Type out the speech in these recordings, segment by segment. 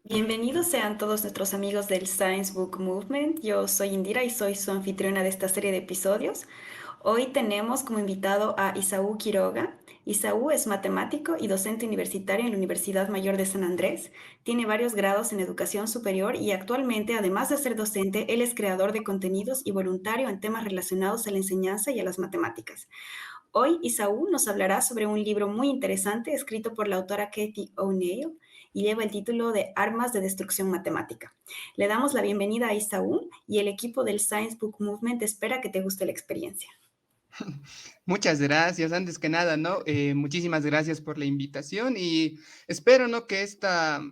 Bienvenidos sean todos nuestros amigos del Science Book Movement. Yo soy Indira y soy su anfitriona de esta serie de episodios. Hoy tenemos como invitado a Isaú Quiroga. Isaú es matemático y docente universitario en la Universidad Mayor de San Andrés. Tiene varios grados en educación superior y actualmente, además de ser docente, él es creador de contenidos y voluntario en temas relacionados a la enseñanza y a las matemáticas. Hoy Isaú nos hablará sobre un libro muy interesante escrito por la autora Katie O'Neill y lleva el título de Armas de Destrucción Matemática. Le damos la bienvenida a Isaú y el equipo del Science Book Movement espera que te guste la experiencia. Muchas gracias. Antes que nada, ¿no? Muchísimas gracias por la invitación y espero, ¿no? Que esta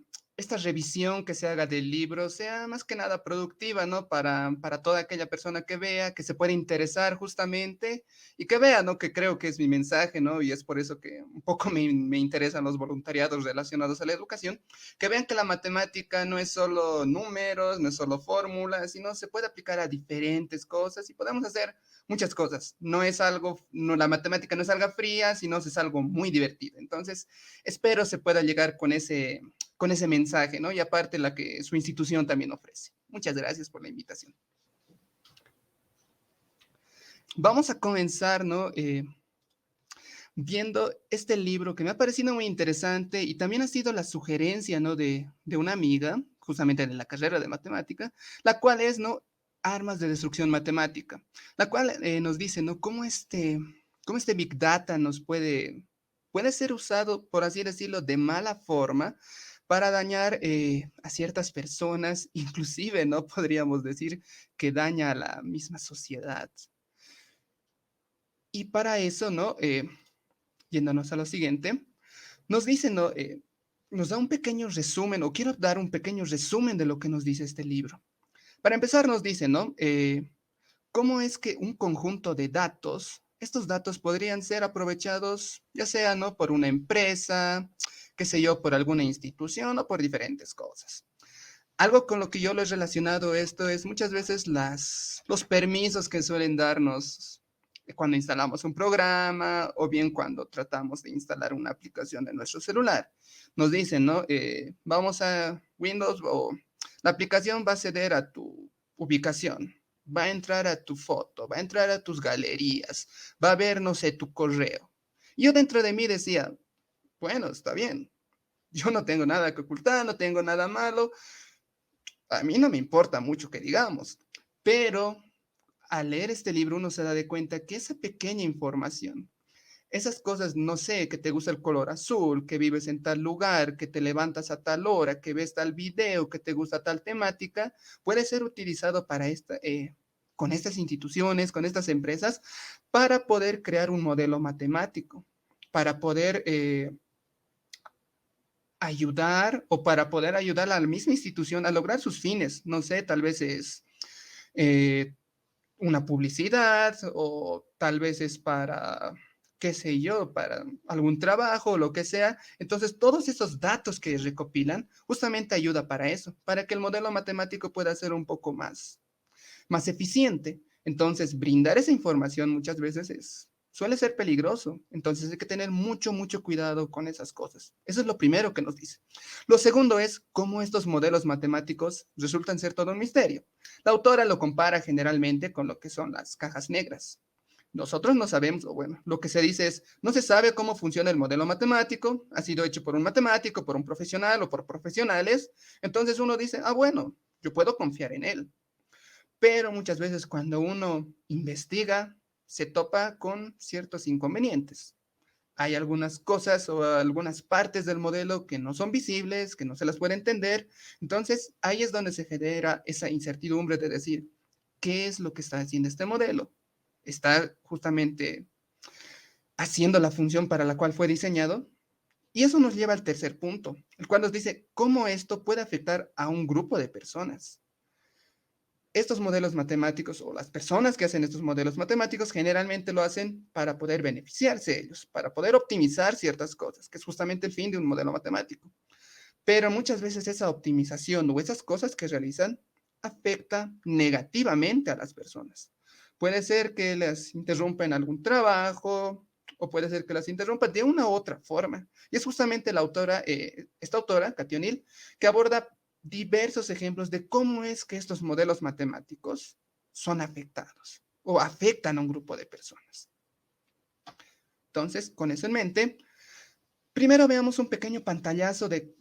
revisión que se haga del libro sea más que nada productiva, ¿no? Para toda aquella persona que vea, que se pueda interesar justamente y que vea, ¿no? Que creo que es mi mensaje, ¿no? Y es por eso que un poco me interesan los voluntariados relacionados a la educación, que vean que la matemática no es solo números, no es solo fórmulas, sino se puede aplicar a diferentes cosas y podemos hacer muchas cosas. No es algo, no, la matemática no es algo fría, sino es algo muy divertido. Entonces, espero se pueda llegar con ese mensaje, ¿no? Y aparte la que su institución también ofrece. Muchas gracias por la invitación. Vamos a comenzar, ¿no? Viendo este libro que me ha parecido muy interesante y también ha sido la sugerencia, ¿no? De una amiga, justamente de la carrera de matemática, la cual es, ¿no? Armas de destrucción matemática, la cual nos dice, ¿no? Cómo este Big Data puede ser usado, por así decirlo, de mala forma para dañar a ciertas personas, inclusive, ¿no? Podríamos decir que daña a la misma sociedad. Y para eso, ¿no? Yéndonos a lo siguiente, nos dice, ¿no? Nos da un pequeño resumen, o quiero dar un pequeño resumen de lo que nos dice este libro. Para empezar, nos dice, ¿no? ¿Cómo es que un conjunto de datos, estos datos podrían ser aprovechados, ya sea, ¿no? Por una empresa, qué sé yo, por alguna institución o por diferentes cosas. Algo con lo que yo lo he relacionado esto es muchas veces los permisos que suelen darnos cuando instalamos un programa o bien cuando tratamos de instalar una aplicación en nuestro celular. Nos dicen, ¿no? Vamos a Windows o la aplicación va a acceder a tu ubicación, va a entrar a tu foto, va a entrar a tus galerías, va a ver, no sé, tu correo. Yo dentro de mí decía, bueno, está bien, yo no tengo nada que ocultar, no tengo nada malo, a mí no me importa mucho que digamos, pero al leer este libro uno se da de cuenta que esa pequeña información, esas cosas, no sé, que te gusta el color azul, que vives en tal lugar, que te levantas a tal hora, que ves tal video, que te gusta tal temática, puede ser utilizado con estas instituciones, con estas empresas, para poder crear un modelo matemático, para poder ayudar o para poder ayudar a la misma institución a lograr sus fines. No sé, tal vez es eh, una publicidad o tal vez es para, qué sé yo, para algún trabajo o lo que sea. Entonces, todos esos datos que recopilan justamente ayuda para eso, para que el modelo matemático pueda ser un poco más eficiente. Entonces, brindar esa información muchas veces suele ser peligroso. Entonces, hay que tener mucho cuidado con esas cosas. Eso es lo primero que nos dice. Lo segundo es cómo estos modelos matemáticos resultan ser todo un misterio. La autora lo compara generalmente con lo que son las cajas negras. Nosotros no sabemos, o bueno, lo que se dice es, no se sabe cómo funciona el modelo matemático, ha sido hecho por un matemático, por un profesional o por profesionales, entonces uno dice, ah, bueno, yo puedo confiar en él. Pero muchas veces cuando uno investiga, se topa con ciertos inconvenientes. Hay algunas cosas o algunas partes del modelo que no son visibles, que no se las puede entender. Entonces, ahí es donde se genera esa incertidumbre de decir, ¿qué es lo que está haciendo este modelo? ¿Está justamente haciendo la función para la cual fue diseñado? Y eso nos lleva al tercer punto, el cual nos dice cómo esto puede afectar a un grupo de personas. Estos modelos matemáticos o las personas que hacen estos modelos matemáticos generalmente lo hacen para poder beneficiarse ellos, para poder optimizar ciertas cosas, que es justamente el fin de un modelo matemático. Pero muchas veces esa optimización o esas cosas que realizan afecta negativamente a las personas. Puede ser que les interrumpa en algún trabajo o puede ser que las interrumpa de una u otra forma. Y es justamente esta autora, Cathy O'Neill, que aborda diversos ejemplos de cómo es que estos modelos matemáticos son afectados o afectan a un grupo de personas. Entonces, con eso en mente, primero veamos un pequeño pantallazo de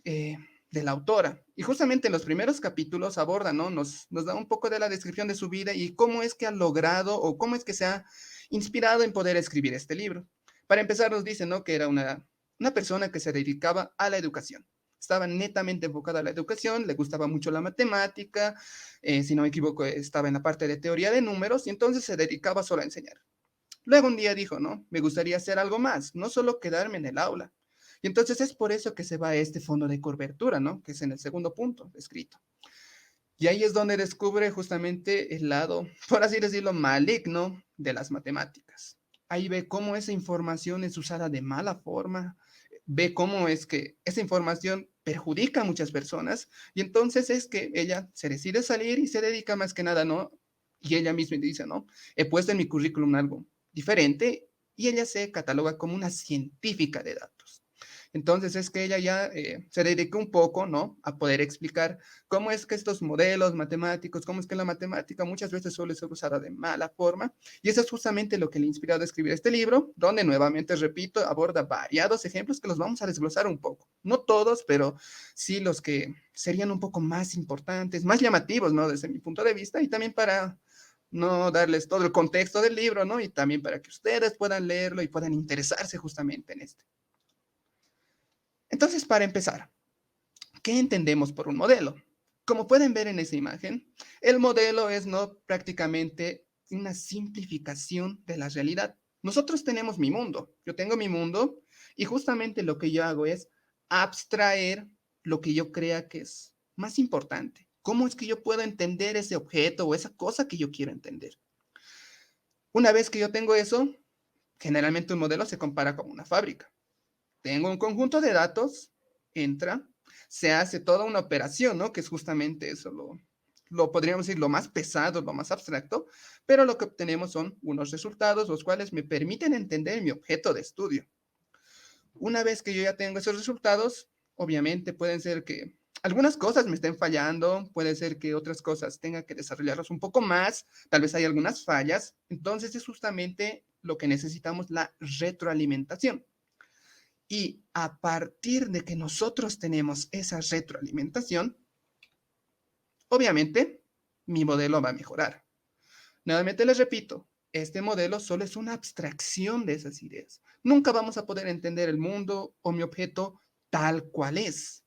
la autora. Y justamente en los primeros capítulos aborda, ¿no? Nos da un poco de la descripción de su vida y cómo es que ha logrado o cómo es que se ha inspirado en poder escribir este libro. Para empezar, nos dice, ¿no? Que era una persona que se dedicaba a la educación. Estaba netamente enfocada a la educación, le gustaba mucho la matemática, si no me equivoco, estaba en la parte de teoría de números y entonces se dedicaba solo a enseñar. Luego un día dijo, ¿no? Me gustaría hacer algo más, no solo quedarme en el aula. Y entonces es por eso que se va a este fondo de cobertura, ¿no? Que es en el segundo punto escrito. Y ahí es donde descubre justamente el lado, por así decirlo, maligno de las matemáticas. Ahí ve cómo esa información es usada de mala forma, ve cómo es que esa información perjudica a muchas personas y entonces es que ella se decide salir y se dedica más que nada, ¿no? Y ella misma dice, ¿no? He puesto en mi currículum algo diferente y ella se cataloga como una científica de datos. Entonces es que ella ya se dedicó un poco, ¿no? A poder explicar cómo es que estos modelos matemáticos, cómo es que la matemática muchas veces suele ser usada de mala forma. Y eso es justamente lo que le ha inspirado a escribir este libro, donde nuevamente, repito, aborda variados ejemplos que los vamos a desglosar un poco. No todos, pero sí los que serían un poco más importantes, más llamativos, ¿no? Desde mi punto de vista y también para no darles todo el contexto del libro, ¿no? Y también para que ustedes puedan leerlo y puedan interesarse justamente en este. Entonces, para empezar, ¿qué entendemos por un modelo? Como pueden ver en esa imagen, el modelo es no prácticamente una simplificación de la realidad. Nosotros tenemos mi mundo, yo tengo mi mundo y justamente lo que yo hago es abstraer lo que yo crea que es más importante. ¿Cómo es que yo puedo entender ese objeto o esa cosa que yo quiero entender? Una vez que yo tengo eso, generalmente un modelo se compara con una fábrica. Tengo un conjunto de datos, entra, se hace toda una operación, ¿no? Que es justamente eso, lo podríamos decir lo más pesado, lo más abstracto, pero lo que obtenemos son unos resultados, los cuales me permiten entender mi objeto de estudio. Una vez que yo ya tengo esos resultados, obviamente pueden ser que algunas cosas me estén fallando, puede ser que otras cosas tenga que desarrollarlas un poco más, tal vez hay algunas fallas, entonces es justamente lo que necesitamos, la retroalimentación. Y a partir de que nosotros tenemos esa retroalimentación, obviamente mi modelo va a mejorar. Nuevamente les repito, este modelo solo es una abstracción de esas ideas. Nunca vamos a poder entender el mundo o mi objeto tal cual es.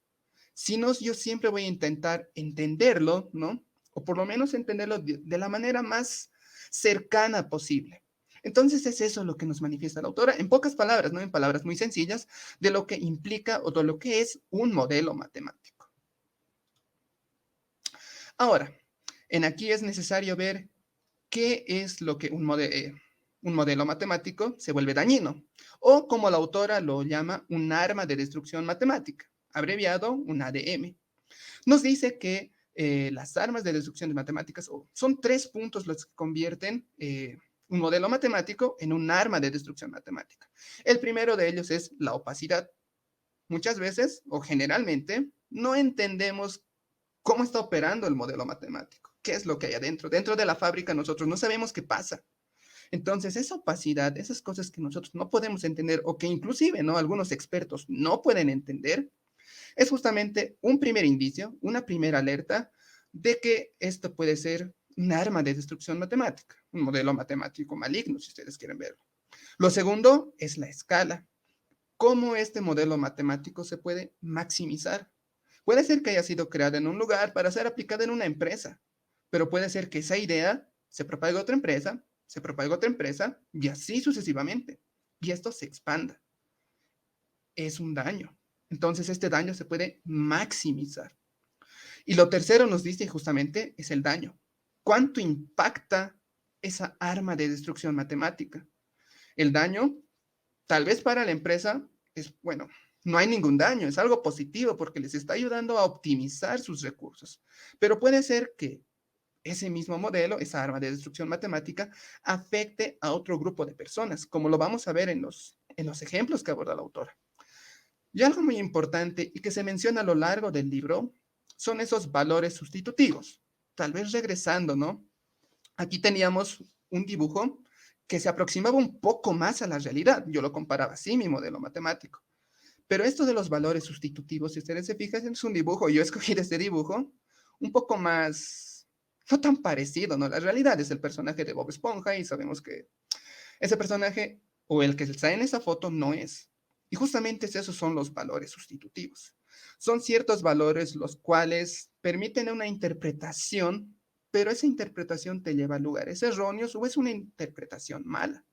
Si no, yo siempre voy a intentar entenderlo, ¿no? O por lo menos entenderlo de la manera más cercana posible. Entonces es eso lo que nos manifiesta la autora, en pocas palabras, ¿no? En palabras muy sencillas, de lo que implica o de lo que es un modelo matemático. Ahora, en aquí es necesario ver qué es lo que un modelo matemático se vuelve dañino, o como la autora lo llama, un arma de destrucción matemática, abreviado un ADM. Nos dice que las armas de destrucción de matemáticas son 3 puntos los que convierten un modelo matemático en un arma de destrucción matemática. El primero de ellos es la opacidad. Muchas veces, o generalmente, no entendemos cómo está operando el modelo matemático, qué es lo que hay adentro. Dentro de la fábrica nosotros no sabemos qué pasa. Entonces, esa opacidad, esas cosas que nosotros no podemos entender o que inclusive, ¿no? Algunos expertos no pueden entender, es justamente un primer indicio, una primera alerta de que esto puede ser un arma de destrucción matemática, un modelo matemático maligno, si ustedes quieren verlo. Lo segundo es la escala. ¿Cómo este modelo matemático se puede maximizar? Puede ser que haya sido creada en un lugar para ser aplicada en una empresa, pero puede ser que esa idea se propague a otra empresa, se propague a otra empresa y así sucesivamente. Y esto se expanda. Es un daño. Entonces este daño se puede maximizar. Y lo tercero nos dice justamente es el daño. ¿Cuánto impacta esa arma de destrucción matemática? El daño, tal vez para la empresa, es, bueno, no hay ningún daño, es algo positivo porque les está ayudando a optimizar sus recursos. Pero puede ser que ese mismo modelo, esa arma de destrucción matemática, afecte a otro grupo de personas, como lo vamos a ver en los ejemplos que aborda la autora. Y algo muy importante y que se menciona a lo largo del libro son esos valores sustitutivos. Tal vez regresando, ¿no? Aquí teníamos un dibujo que se aproximaba un poco más a la realidad. Yo lo comparaba así, mi modelo matemático. Pero esto de los valores sustitutivos, si ustedes se fijan, es un dibujo, yo escogí este dibujo un poco más, no tan parecido, ¿no? La realidad es el personaje de Bob Esponja y sabemos que ese personaje o el que está en esa foto no es. Y justamente esos son los valores sustitutivos. Son ciertos valores los cuales permiten una interpretación, pero esa interpretación te lleva a lugares erróneos o es una interpretación mala.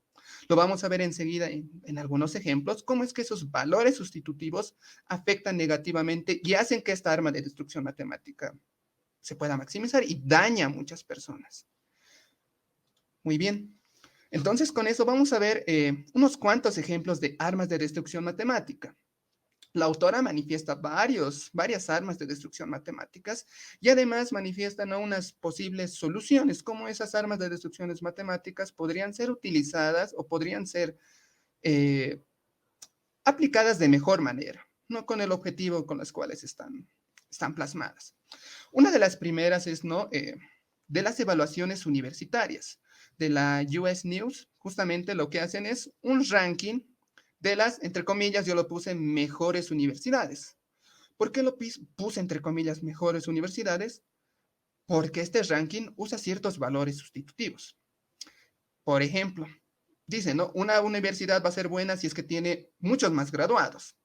Lo vamos a ver enseguida en algunos ejemplos, cómo es que esos valores sustitutivos afectan negativamente y hacen que esta arma de destrucción matemática se pueda maximizar y daña a muchas personas. Muy bien. Entonces, con eso vamos a ver unos cuantos ejemplos de armas de destrucción matemática. La autora manifiesta varias armas de destrucción matemáticas y además manifiesta, ¿no?, unas posibles soluciones, cómo esas armas de destrucción matemáticas podrían ser utilizadas o podrían ser eh, aplicadas de mejor manera, no con el objetivo con los cuales están plasmadas. Una de las primeras es, ¿no?, de las evaluaciones universitarias de la US News. Justamente lo que hacen es un ranking de las, entre comillas, yo lo puse mejores universidades. ¿Por qué lo puse entre comillas mejores universidades? Porque este ranking usa ciertos valores sustitutivos. Por ejemplo, dice, ¿no?, una universidad va a ser buena si es que tiene muchos más graduados.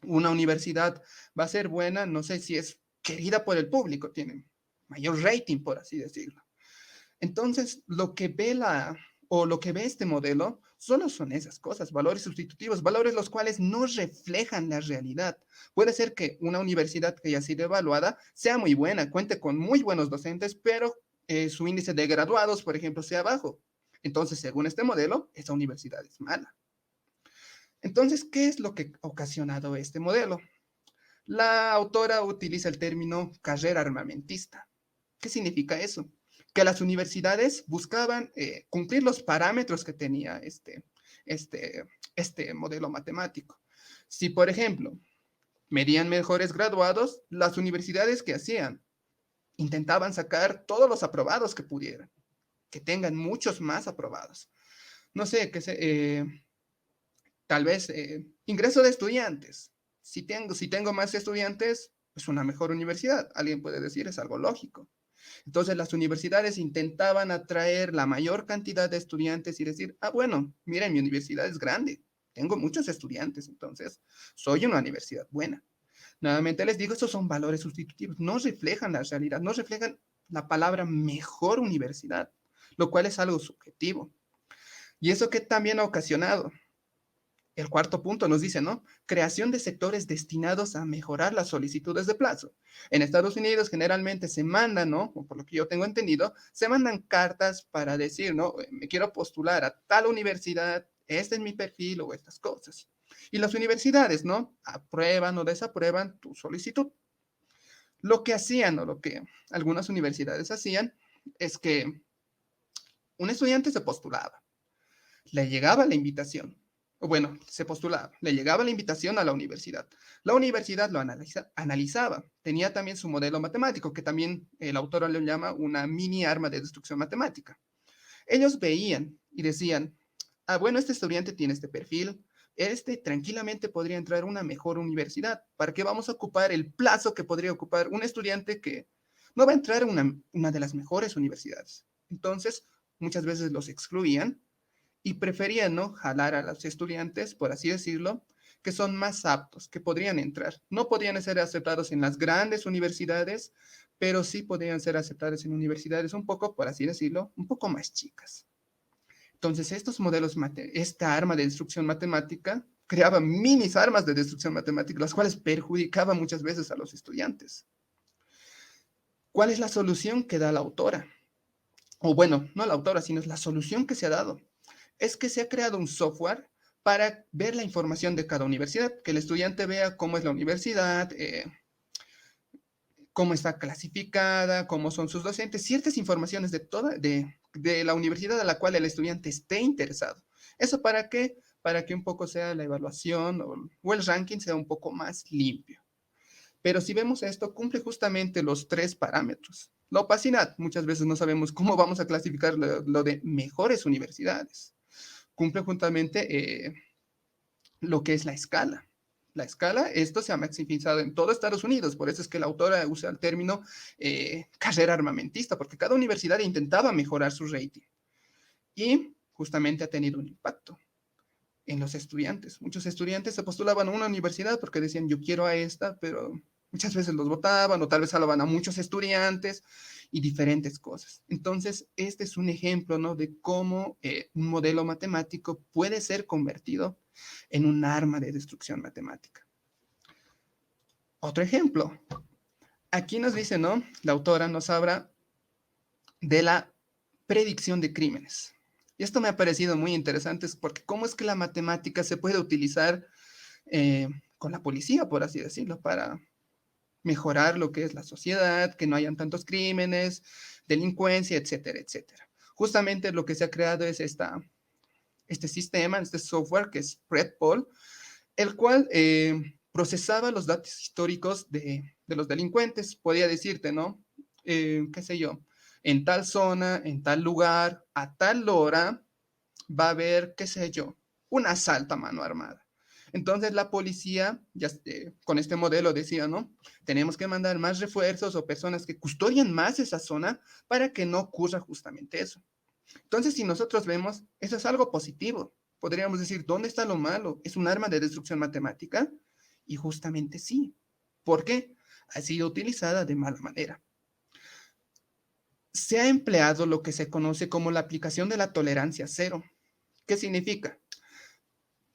Una universidad va a ser buena, no sé si es querida por el público, tiene mayor rating, por así decirlo. Entonces, lo que ve este modelo solo son esas cosas, valores sustitutivos, valores los cuales no reflejan la realidad. Puede ser que una universidad que haya sido evaluada sea muy buena, cuente con muy buenos docentes, pero su índice de graduados, por ejemplo, sea bajo. Entonces, según este modelo, esa universidad es mala. Entonces, ¿qué es lo que ha ocasionado este modelo? La autora utiliza el término carrera armamentista. ¿Qué significa eso? Que las universidades buscaban cumplir los parámetros que tenía este modelo matemático. Si, por ejemplo, medían mejores graduados, las universidades que hacían intentaban sacar todos los aprobados que pudieran, que tengan muchos más aprobados. No sé, tal vez ingreso de estudiantes. Si tengo más estudiantes, es una mejor universidad. Alguien puede decir, es algo lógico. Entonces las universidades intentaban atraer la mayor cantidad de estudiantes y decir, ah, bueno, miren, mi universidad es grande, tengo muchos estudiantes, entonces soy una universidad buena. Nuevamente les digo, estos son valores sustitutivos, no reflejan la realidad, no reflejan la palabra mejor universidad, lo cual es algo subjetivo. Y eso que también ha ocasionado. El cuarto punto nos dice, ¿no? Creación de sectores destinados a mejorar las solicitudes de plazo. En Estados Unidos generalmente se mandan, ¿no? O por lo que yo tengo entendido, se mandan cartas para decir, ¿no? Me quiero postular a tal universidad, este es mi perfil o estas cosas. Y las universidades, ¿no?, aprueban o desaprueban tu solicitud. Lo que hacían o lo que algunas universidades hacían es que un estudiante se postulaba, le llegaba la invitación, bueno, se postulaba, le llegaba la invitación a la universidad. La universidad lo analizaba, tenía también su modelo matemático, que también el autor lo llama una mini arma de destrucción matemática. Ellos veían y decían, ah, bueno, este estudiante tiene este perfil, este tranquilamente podría entrar a una mejor universidad. ¿Para qué vamos a ocupar el plazo que podría ocupar un estudiante que no va a entrar a una de las mejores universidades? Entonces, muchas veces los excluían y preferían, ¿no?, jalar a los estudiantes, por así decirlo, que son más aptos, que podrían entrar. No podían ser aceptados en las grandes universidades, pero sí podían ser aceptados en universidades un poco, por así decirlo, un poco más chicas. Entonces, estos modelos, esta arma de destrucción matemática, creaba minis armas de destrucción matemática, las cuales perjudicaban muchas veces a los estudiantes. ¿Cuál es la solución que da la autora? O bueno, no la autora, sino es la solución que se ha dado. Es que se ha creado un software para ver la información de cada universidad, que el estudiante vea cómo es la universidad, cómo está clasificada, cómo son sus docentes, ciertas informaciones de la universidad a la cual el estudiante esté interesado. ¿Eso para qué? Para que un poco sea la evaluación o el ranking sea un poco más limpio. Pero si vemos esto, cumple justamente los tres parámetros. La opacidad, muchas veces no sabemos cómo vamos a clasificar lo de mejores universidades. Cumple justamente lo que es la escala. La escala, esto se ha maximizado en todo Estados Unidos, por eso es que la autora usa el término carrera armamentista, porque cada universidad intentaba mejorar su rating y justamente ha tenido un impacto en los estudiantes. Muchos estudiantes se postulaban a una universidad porque decían, yo quiero a esta, pero muchas veces los votaban o tal vez salaban a muchos estudiantes y diferentes cosas. Entonces, este es un ejemplo, ¿no? De cómo un modelo matemático puede ser convertido en un arma de destrucción matemática. Otro ejemplo. Aquí nos dice, ¿no? La autora nos habla de la predicción de crímenes. Y esto me ha parecido muy interesante porque cómo es que la matemática se puede utilizar con la policía, por así decirlo, para mejorar lo que es la sociedad, que no hayan tantos crímenes, delincuencia, etcétera, etcétera. Justamente lo que se ha creado es este sistema, este software que es Predpol, el cual procesaba los datos históricos de los delincuentes. Podía decirte, ¿no? Qué sé yo, en tal zona, en tal lugar, a tal hora, va a haber, qué sé yo, un asalto a mano armada. Entonces la policía, ya con este modelo decía, ¿no? Tenemos que mandar más refuerzos o personas que custodian más esa zona para que no ocurra justamente eso. Entonces, si nosotros vemos, eso es algo positivo. Podríamos decir, ¿dónde está lo malo? ¿Es un arma de destrucción matemática? Y justamente sí. ¿Por qué? Ha sido utilizada de mala manera. Se ha empleado lo que se conoce como la aplicación de la tolerancia cero. ¿Qué significa?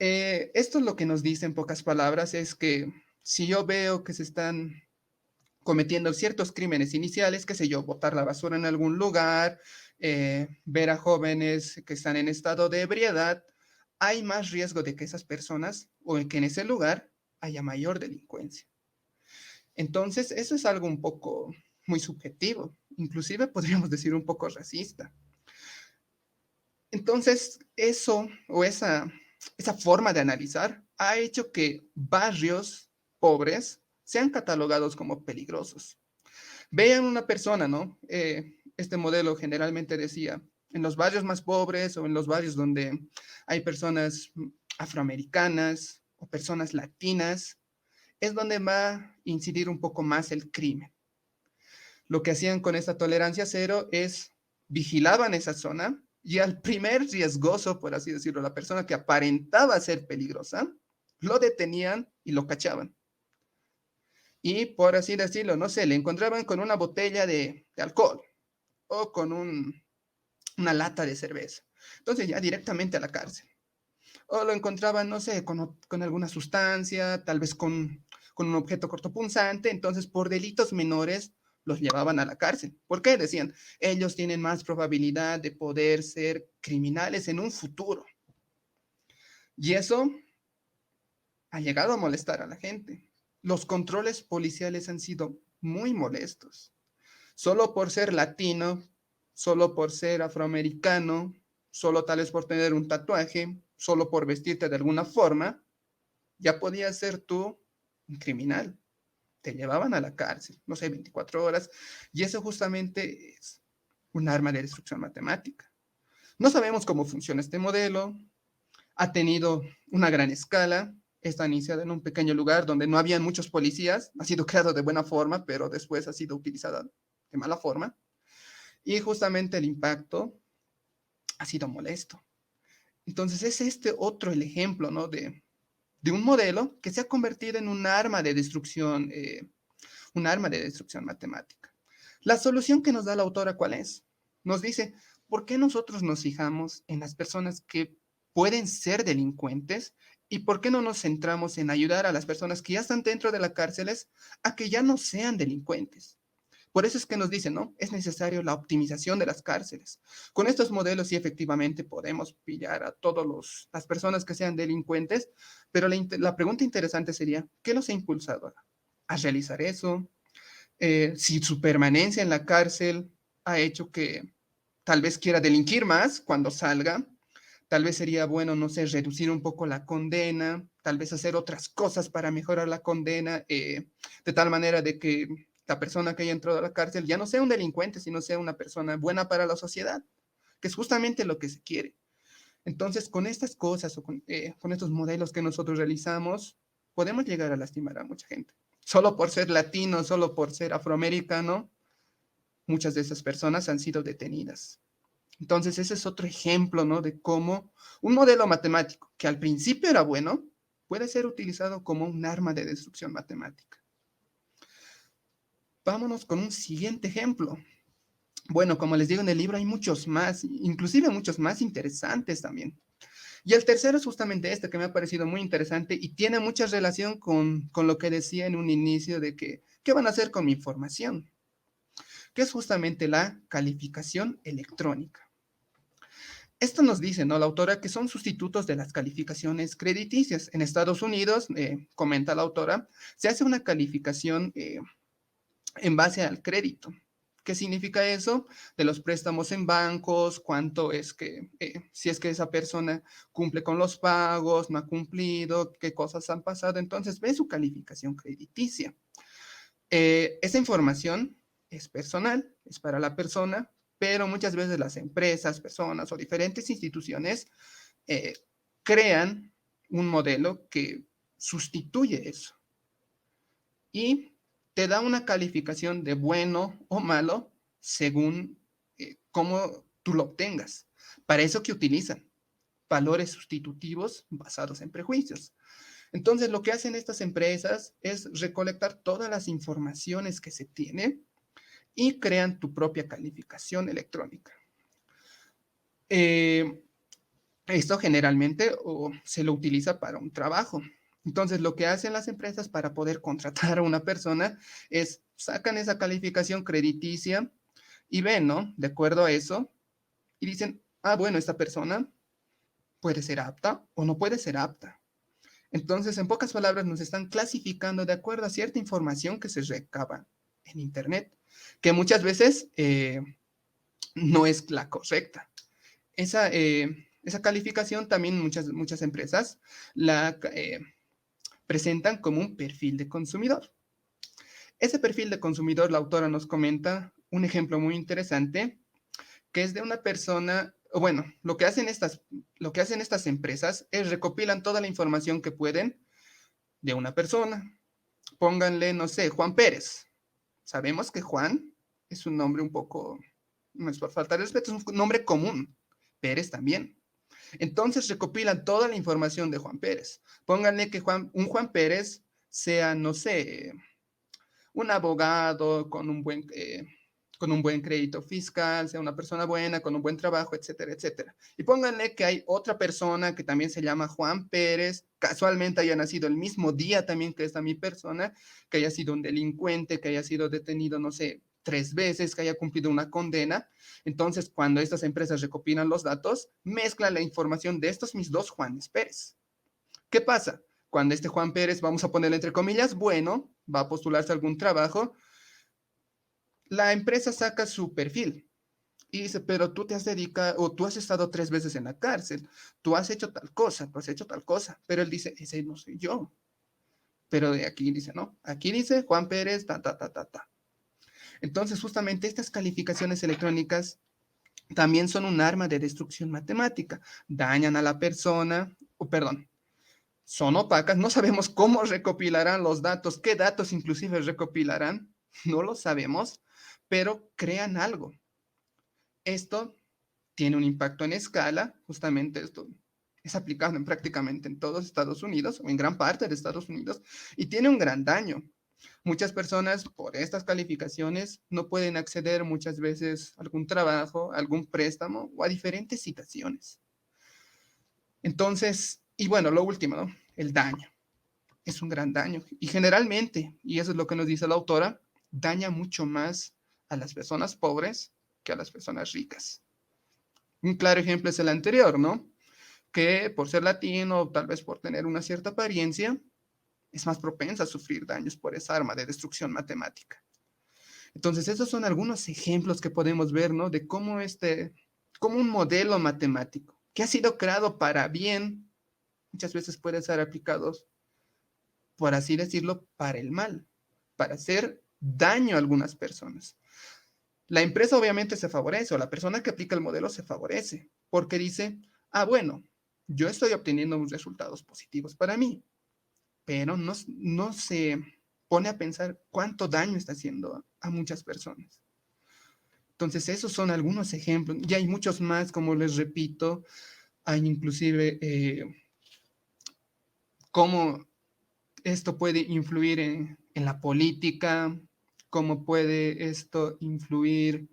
Esto es lo que nos dice en pocas palabras, es que si yo veo que se están cometiendo ciertos crímenes iniciales, qué sé yo, botar la basura en algún lugar, ver a jóvenes que están en estado de ebriedad, hay más riesgo de que esas personas o que en ese lugar haya mayor delincuencia. Entonces, eso es algo un poco muy subjetivo, inclusive podríamos decir un poco racista. Entonces, eso o esa forma de analizar ha hecho que barrios pobres sean catalogados como peligrosos. Vean una persona, ¿no? Este modelo generalmente decía, en los barrios más pobres o en los barrios donde hay personas afroamericanas o personas latinas, es donde va a incidir un poco más el crimen. Lo que hacían con esta tolerancia cero es vigilaban esa zona y al primer riesgoso, por así decirlo, la persona que aparentaba ser peligrosa, lo detenían y lo cachaban. Y por así decirlo, no sé, le encontraban con una botella de alcohol o con una lata de cerveza. Entonces ya directamente a la cárcel. O lo encontraban, no sé, con alguna sustancia, tal vez con un objeto cortopunzante. Entonces, por delitos menores, los llevaban a la cárcel. ¿Por qué? Decían, ellos tienen más probabilidad de poder ser criminales en un futuro. Y eso ha llegado a molestar a la gente. Los controles policiales han sido muy molestos. Solo por ser latino, solo por ser afroamericano, solo tal vez por tener un tatuaje, solo por vestirte de alguna forma, ya podías ser tú un criminal. Te llevaban a la cárcel, no sé, 24 horas, y eso justamente es un arma de destrucción matemática. No sabemos cómo funciona este modelo, ha tenido una gran escala, está iniciada en un pequeño lugar donde no habían muchos policías, ha sido creado de buena forma, pero después ha sido utilizada de mala forma. Y justamente el impacto ha sido molesto. Entonces es este otro el ejemplo, ¿no? De un modelo que se ha convertido en un arma de destrucción matemática. La solución que nos da la autora, ¿cuál es? Nos dice, ¿por qué nosotros nos fijamos en las personas que pueden ser delincuentes y por qué no nos centramos en ayudar a las personas que ya están dentro de las cárceles a que ya no sean delincuentes? Por eso es que nos dicen, ¿no? Es necesario la optimización de las cárceles. Con estos modelos sí efectivamente podemos pillar a todas las personas que sean delincuentes, pero la pregunta interesante sería, ¿qué los ha impulsado a realizar eso? Si su permanencia en la cárcel ha hecho que tal vez quiera delinquir más cuando salga, tal vez sería bueno, no sé, reducir un poco la condena, tal vez hacer otras cosas para mejorar la condena, de tal manera de que la persona que haya entrado a la cárcel ya no sea un delincuente, sino sea una persona buena para la sociedad, que es justamente lo que se quiere. Entonces, con estas cosas o con estos modelos que nosotros realizamos, podemos llegar a lastimar a mucha gente. Solo por ser latino, solo por ser afroamericano, muchas de esas personas han sido detenidas. Entonces, ese es otro ejemplo, ¿no? De cómo un modelo matemático que al principio era bueno, puede ser utilizado como un arma de destrucción matemática. Vámonos con un siguiente ejemplo. Bueno, como les digo en el libro, hay muchos más, inclusive muchos más interesantes también. Y el tercero es justamente este que me ha parecido muy interesante y tiene mucha relación con lo que decía en un inicio de que, ¿qué van a hacer con mi información? Que es justamente la calificación electrónica. Esto nos dice, ¿no? La autora que son sustitutos de las calificaciones crediticias. En Estados Unidos, comenta la autora, se hace una calificación en base al crédito. ¿Qué significa eso? De los préstamos en bancos, cuánto es que, si es que esa persona cumple con los pagos, no ha cumplido, qué cosas han pasado. Entonces, ve su calificación crediticia. Esa información es personal, es para la persona, pero muchas veces las empresas, personas o diferentes instituciones eh, crean un modelo que sustituye eso y te da una calificación de bueno o malo según cómo tú lo obtengas. Para eso que utilizan valores sustitutivos basados en prejuicios. Entonces, lo que hacen estas empresas es recolectar todas las informaciones que se tiene y crean tu propia calificación electrónica. Esto generalmente se lo utiliza para un trabajo. Entonces, lo que hacen las empresas para poder contratar a una persona es sacan esa calificación crediticia y ven, ¿no? De acuerdo a eso, y dicen, ah, bueno, esta persona puede ser apta o no puede ser apta. Entonces, en pocas palabras, nos están clasificando de acuerdo a cierta información que se recaba en Internet, que muchas veces no es la correcta. Esa calificación también muchas empresas la presentan como un perfil de consumidor. Ese perfil de consumidor, la autora nos comenta un ejemplo muy interesante, que es de una persona, bueno, lo que hacen estas empresas es recopilan toda la información que pueden de una persona. Pónganle, no sé, Juan Pérez. Sabemos que Juan es un nombre un poco, no es por falta de respeto, es un nombre común. Pérez también. Entonces recopilan toda la información de Juan Pérez. Pónganle que un Juan Pérez sea, no sé, un abogado con un buen crédito fiscal, sea una persona buena, con un buen trabajo, etcétera, etcétera. Y pónganle que hay otra persona que también se llama Juan Pérez, casualmente haya nacido el mismo día también que esta mi persona, que haya sido un delincuente, que haya sido detenido, no sé, 3 veces, que haya cumplido una condena. Entonces, cuando estas empresas recopilan los datos, mezclan la información de estos mis dos Juanes Pérez. ¿Qué pasa? Cuando este Juan Pérez, vamos a ponerle entre comillas, bueno, va a postularse a algún trabajo, la empresa saca su perfil y dice, pero tú te has dedicado, o tú has estado 3 veces en la cárcel, tú has hecho tal cosa, tú has hecho tal cosa, pero él dice, ese no soy yo. Pero de aquí dice, no, aquí dice Juan Pérez, ta, ta, ta, ta, ta. Entonces, justamente estas calificaciones electrónicas también son un arma de destrucción matemática. Dañan a la persona, o perdón, son opacas, no sabemos cómo recopilarán los datos, qué datos inclusive recopilarán, no lo sabemos, pero crean algo. Esto tiene un impacto en escala, justamente esto es aplicado prácticamente en todos Estados Unidos, o en gran parte de Estados Unidos, y tiene un gran daño. Muchas personas por estas calificaciones no pueden acceder muchas veces a algún trabajo, a algún préstamo o a diferentes situaciones. Entonces, y bueno, lo último, ¿no? El daño. Es un gran daño. Y generalmente, y eso es lo que nos dice la autora, daña mucho más a las personas pobres que a las personas ricas. Un claro ejemplo es el anterior, ¿no? Que por ser latino, o tal vez por tener una cierta apariencia, es más propensa a sufrir daños por esa arma de destrucción matemática. Entonces, esos son algunos ejemplos que podemos ver, ¿no? De cómo como un modelo matemático que ha sido creado para bien, muchas veces pueden ser aplicados, por así decirlo, para el mal, para hacer daño a algunas personas. La empresa obviamente se favorece, o la persona que aplica el modelo se favorece, porque dice, ah, bueno, yo estoy obteniendo unos resultados positivos para mí, pero no se pone a pensar cuánto daño está haciendo a muchas personas. Entonces, esos son algunos ejemplos. Y hay muchos más, como les repito, hay inclusive cómo esto puede influir en la política, cómo puede esto influir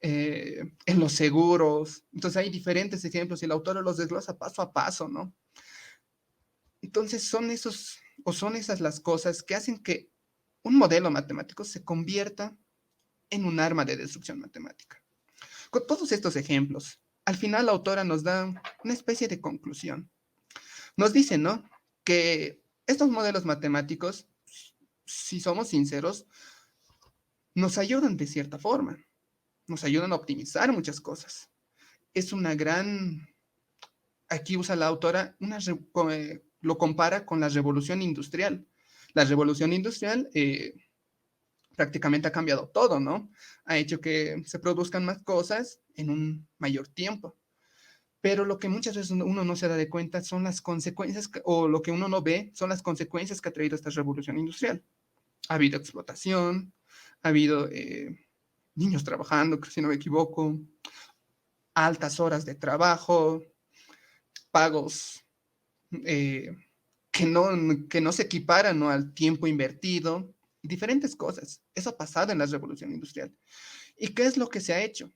en los seguros. Entonces hay diferentes ejemplos y el autor los desglosa paso a paso, ¿no? Entonces son esos, o son esas las cosas que hacen que un modelo matemático se convierta en un arma de destrucción matemática. Con todos estos ejemplos, al final la autora nos da una especie de conclusión. Nos dice, ¿no? Que estos modelos matemáticos, si somos sinceros, nos ayudan de cierta forma, nos ayudan a optimizar muchas cosas. Es una gran, aquí usa la autora, lo compara con la revolución industrial. La revolución industrial prácticamente ha cambiado todo, ¿no? Ha hecho que se produzcan más cosas en un mayor tiempo. Pero lo que muchas veces uno no se da de cuenta son las consecuencias, o lo que uno no ve son las consecuencias que ha traído esta revolución industrial. Ha habido explotación, ha habido niños trabajando, si no me equivoco, altas horas de trabajo, pagos eh, que no se equiparan, ¿no?, al tiempo invertido, diferentes cosas. Eso ha pasado en la revolución industrial. ¿Y qué es lo que se ha hecho?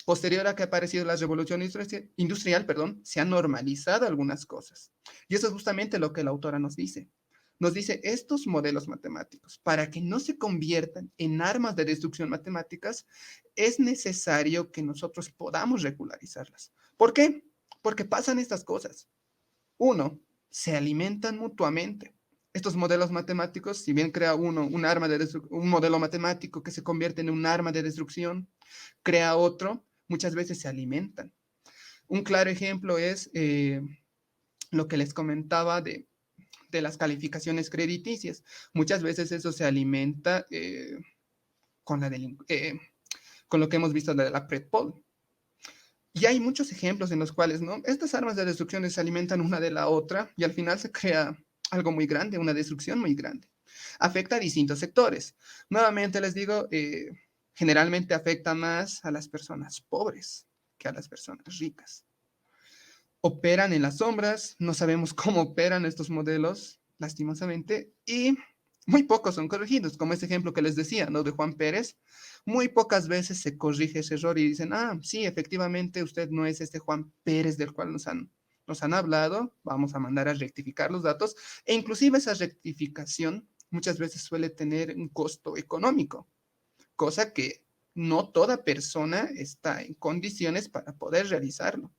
Posterior a que ha aparecido la revolución industrial, perdón, se han normalizado algunas cosas. Y eso es justamente lo que la autora nos dice. Nos dice, estos modelos matemáticos, para que no se conviertan en armas de destrucción matemáticas, es necesario que nosotros podamos regularizarlas. ¿Por qué? Porque pasan estas cosas. Uno, se alimentan mutuamente. Estos modelos matemáticos, si bien crea uno un modelo matemático que se convierte en un arma de destrucción, crea otro, muchas veces se alimentan. Un claro ejemplo es lo que les comentaba de las calificaciones crediticias. Muchas veces eso se alimenta con, con lo que hemos visto de la PredPol. Y hay muchos ejemplos en los cuales, ¿no?, estas armas de destrucción se alimentan una de la otra y al final se crea algo muy grande, una destrucción muy grande. Afecta a distintos sectores. Nuevamente les digo, generalmente afecta más a las personas pobres que a las personas ricas. Operan en las sombras, no sabemos cómo operan estos modelos, lastimosamente, y muy pocos son corregidos, como ese ejemplo que les decía, ¿no?, de Juan Pérez. Muy pocas veces se corrige ese error y dicen, ah, sí, efectivamente, usted no es este Juan Pérez del cual nos han hablado, vamos a mandar a rectificar los datos, e inclusive esa rectificación muchas veces suele tener un costo económico, cosa que no toda persona está en condiciones para poder realizarlo.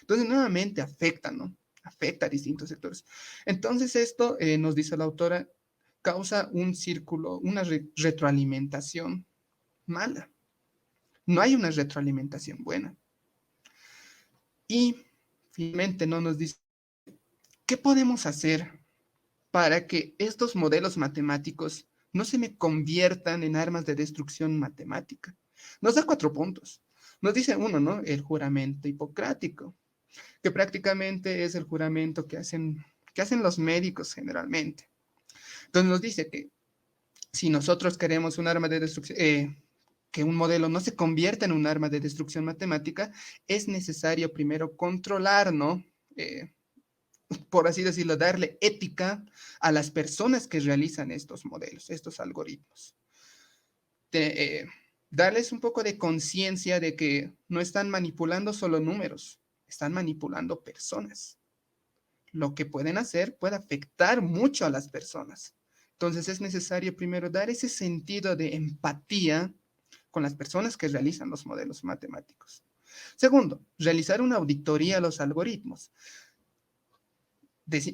Entonces, nuevamente afecta, ¿no? Afecta a distintos sectores. Entonces, esto, nos dice la autora, causa un círculo, una retroalimentación mala. No hay una retroalimentación buena. Y finalmente no nos dice, ¿qué podemos hacer para que estos modelos matemáticos no se me conviertan en armas de destrucción matemática? Nos da 4 puntos. Nos dice uno, ¿no? El juramento hipocrático, que prácticamente es el juramento que hacen los médicos generalmente. Entonces nos dice que si nosotros queremos un arma de destrucción, que un modelo no se convierta en un arma de destrucción matemática, es necesario primero controlar, ¿no? Por así decirlo, darle ética a las personas que realizan estos modelos, estos algoritmos. De, darles un poco de conciencia de que no están manipulando solo números, están manipulando personas. Lo que pueden hacer puede afectar mucho a las personas. Entonces es necesario primero dar ese sentido de empatía con las personas que realizan los modelos matemáticos. Segundo, realizar una auditoría a los algoritmos.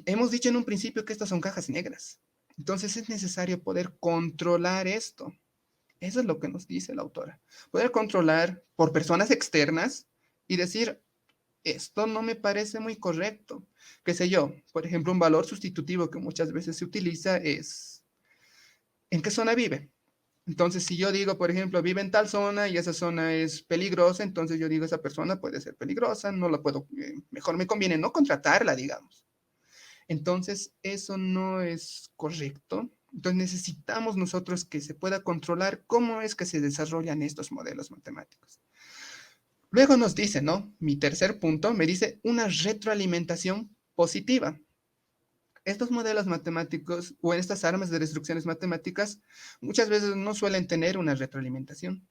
Hemos dicho en un principio que estas son cajas negras. Entonces es necesario poder controlar esto. Eso es lo que nos dice la autora. Poder controlar por personas externas y decir, esto no me parece muy correcto. Qué sé yo, por ejemplo, un valor sustitutivo que muchas veces se utiliza es ¿en qué zona vive? Entonces, si yo digo, por ejemplo, vive en tal zona y esa zona es peligrosa, entonces yo digo, esa persona puede ser peligrosa, no la puedo, mejor me conviene no contratarla, digamos. Entonces, eso no es correcto. Entonces, necesitamos nosotros que se pueda controlar cómo es que se desarrollan estos modelos matemáticos. Luego nos dice, ¿no? Mi tercer punto me dice una retroalimentación positiva. Estos modelos matemáticos o estas armas de destrucciones matemáticas muchas veces no suelen tener una retroalimentación.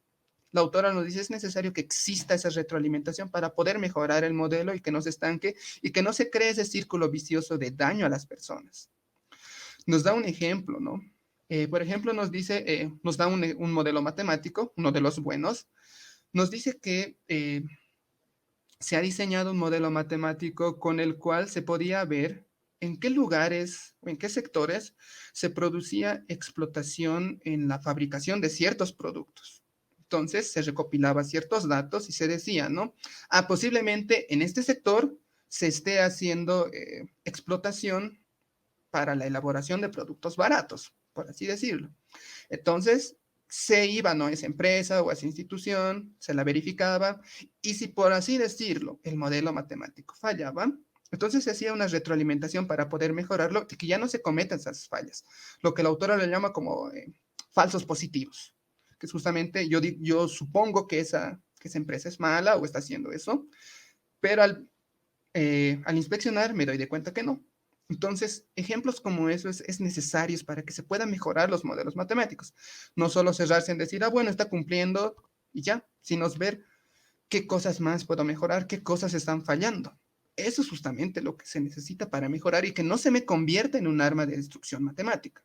La autora nos dice es necesario que exista esa retroalimentación para poder mejorar el modelo y que no se estanque y que no se cree ese círculo vicioso de daño a las personas. Nos da un ejemplo, ¿no? Por ejemplo, nos dice, nos da un modelo matemático, uno de los buenos, nos dice que se ha diseñado un modelo matemático con el cual se podía ver en qué lugares o en qué sectores se producía explotación en la fabricación de ciertos productos. Entonces se recopilaba ciertos datos y se decía, ¿no? Ah, posiblemente en este sector se esté haciendo explotación para la elaboración de productos baratos, por así decirlo. Entonces, se iba, ¿no? A esa empresa o a esa institución, se la verificaba, y si por así decirlo, el modelo matemático fallaba, entonces se hacía una retroalimentación para poder mejorarlo y que ya no se cometan esas fallas, lo que la autora le llama como falsos positivos, que es justamente, yo supongo que esa empresa es mala o está haciendo eso, pero al inspeccionar me doy de cuenta que no. Entonces, ejemplos como eso es necesarios para que se puedan mejorar los modelos matemáticos. No solo cerrarse en decir, ah, bueno, está cumpliendo y ya, sino ver qué cosas más puedo mejorar, qué cosas están fallando. Eso es justamente lo que se necesita para mejorar y que no se me convierta en un arma de destrucción matemática.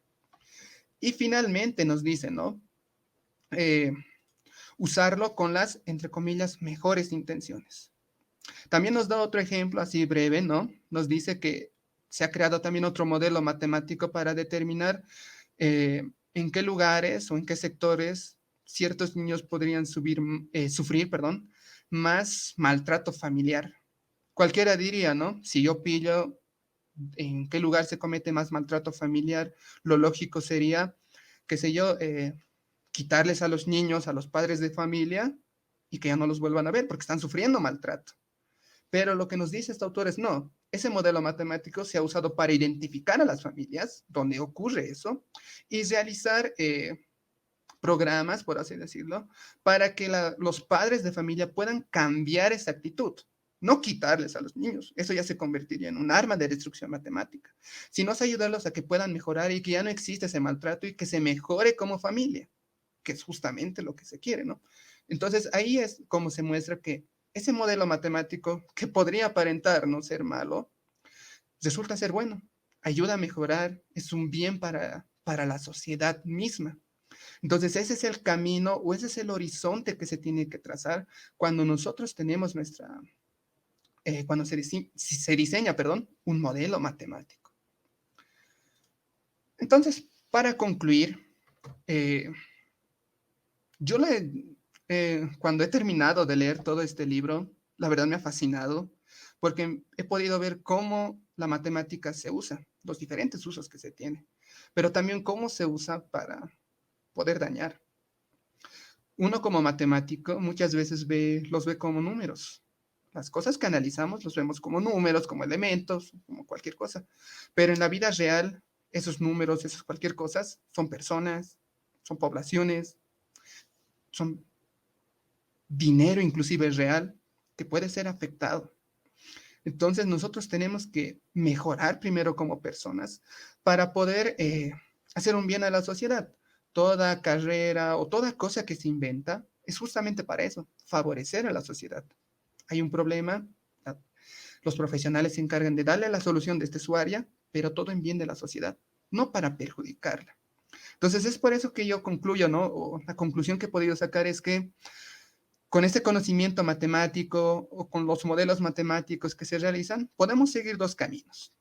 Y finalmente nos dice, ¿no? Eh, usarlo con las, entre comillas, mejores intenciones. También nos da otro ejemplo así breve, ¿no? Nos dice que se ha creado también otro modelo matemático para determinar en qué lugares o en qué sectores ciertos niños podrían sufrir, perdón, más maltrato familiar. Cualquiera diría, ¿no? Si yo pillo en qué lugar se comete más maltrato familiar, lo lógico sería, qué sé yo, quitarles a los niños, a los padres de familia y que ya no los vuelvan a ver porque están sufriendo maltrato. Pero lo que nos dice este autor es no, ese modelo matemático se ha usado para identificar a las familias donde ocurre eso y realizar programas, por así decirlo, para que los padres de familia puedan cambiar esa actitud. No quitarles a los niños, eso ya se convertiría en un arma de destrucción matemática, sino ayudarlos a que puedan mejorar y que ya no existe ese maltrato y que se mejore como familia, que es justamente lo que se quiere, ¿no? Entonces ahí es como se muestra que ese modelo matemático que podría aparentar no ser malo, resulta ser bueno, ayuda a mejorar, es un bien para la sociedad misma. Entonces ese es el camino o ese es el horizonte que se tiene que trazar cuando nosotros tenemos cuando se diseña, perdón, un modelo matemático. Entonces, para concluir, eh, yo cuando he terminado de leer todo este libro, la verdad me ha fascinado porque he podido ver cómo la matemática se usa, los diferentes usos que se tiene, pero también cómo se usa para poder dañar. Uno como matemático muchas veces los ve como números. Las cosas que analizamos los vemos como números, como elementos, como cualquier cosa. Pero en la vida real, esos números, esas cualquier cosas, son personas, son poblaciones, son dinero inclusive real que puede ser afectado. Entonces nosotros tenemos que mejorar primero como personas para poder hacer un bien a la sociedad. Toda carrera o toda cosa que se inventa es justamente para eso, favorecer a la sociedad. Hay un problema, los profesionales se encargan de darle la solución desde su área, pero todo en bien de la sociedad, no para perjudicarla. Entonces es por eso que yo concluyo, ¿no? O la conclusión que he podido sacar es que con este conocimiento matemático o con los modelos matemáticos que se realizan, podemos seguir dos caminos.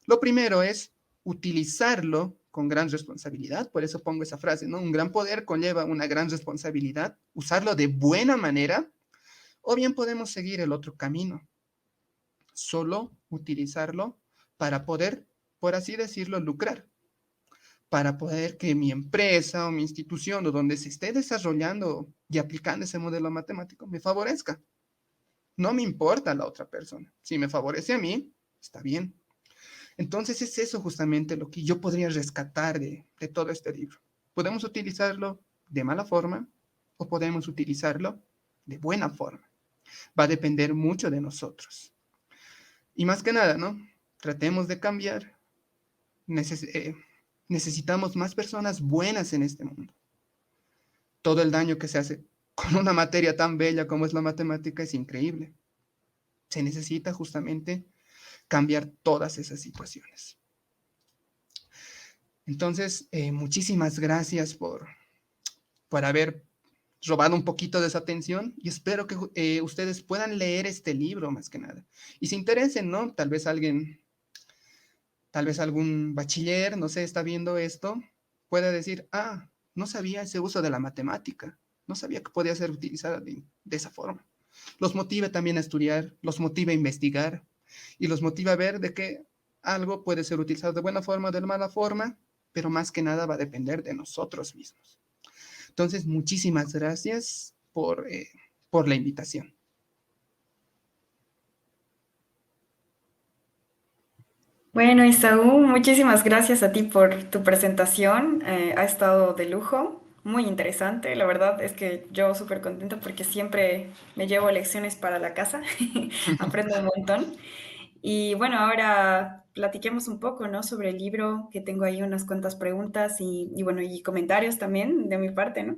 Lo primero es utilizarlo con gran responsabilidad, por eso pongo esa frase, ¿no? Un gran poder conlleva una gran responsabilidad, usarlo de buena manera, o bien podemos seguir el otro camino, solo utilizarlo para poder, por así decirlo, lucrar, para poder que mi empresa o mi institución o donde se esté desarrollando y aplicando ese modelo matemático me favorezca. No me importa la otra persona. Si me favorece a mí, está bien. Entonces es eso justamente lo que yo podría rescatar de todo este libro. Podemos utilizarlo de mala forma o podemos utilizarlo de buena forma. Va a depender mucho de nosotros. Y más que nada, ¿no? Tratemos de cambiar. Necesitamos más personas buenas en este mundo. Todo el daño que se hace con una materia tan bella como es la matemática es increíble. Se necesita justamente cambiar todas esas situaciones. Entonces, muchísimas gracias por haber robado un poquito de esa atención y espero que ustedes puedan leer este libro más que nada y se interesen, ¿no? Tal vez algún bachiller, no sé, está viendo esto, pueda decir, ah, no sabía ese uso de la matemática, no sabía que podía ser utilizada de esa forma. Los motiva también a estudiar, los motiva a investigar y los motiva a ver de que algo puede ser utilizado de buena forma o de mala forma, pero más que nada va a depender de nosotros mismos. Entonces, muchísimas gracias por la invitación. Bueno, Isaú, muchísimas gracias a ti por tu presentación. Ha estado de lujo, muy interesante. La verdad es que yo súper contenta porque siempre me llevo lecciones para la casa, aprendo un montón. Y bueno, ahora platiquemos un poco, ¿no? Sobre el libro, que tengo ahí unas cuantas preguntas y bueno, y comentarios también de mi parte, ¿no?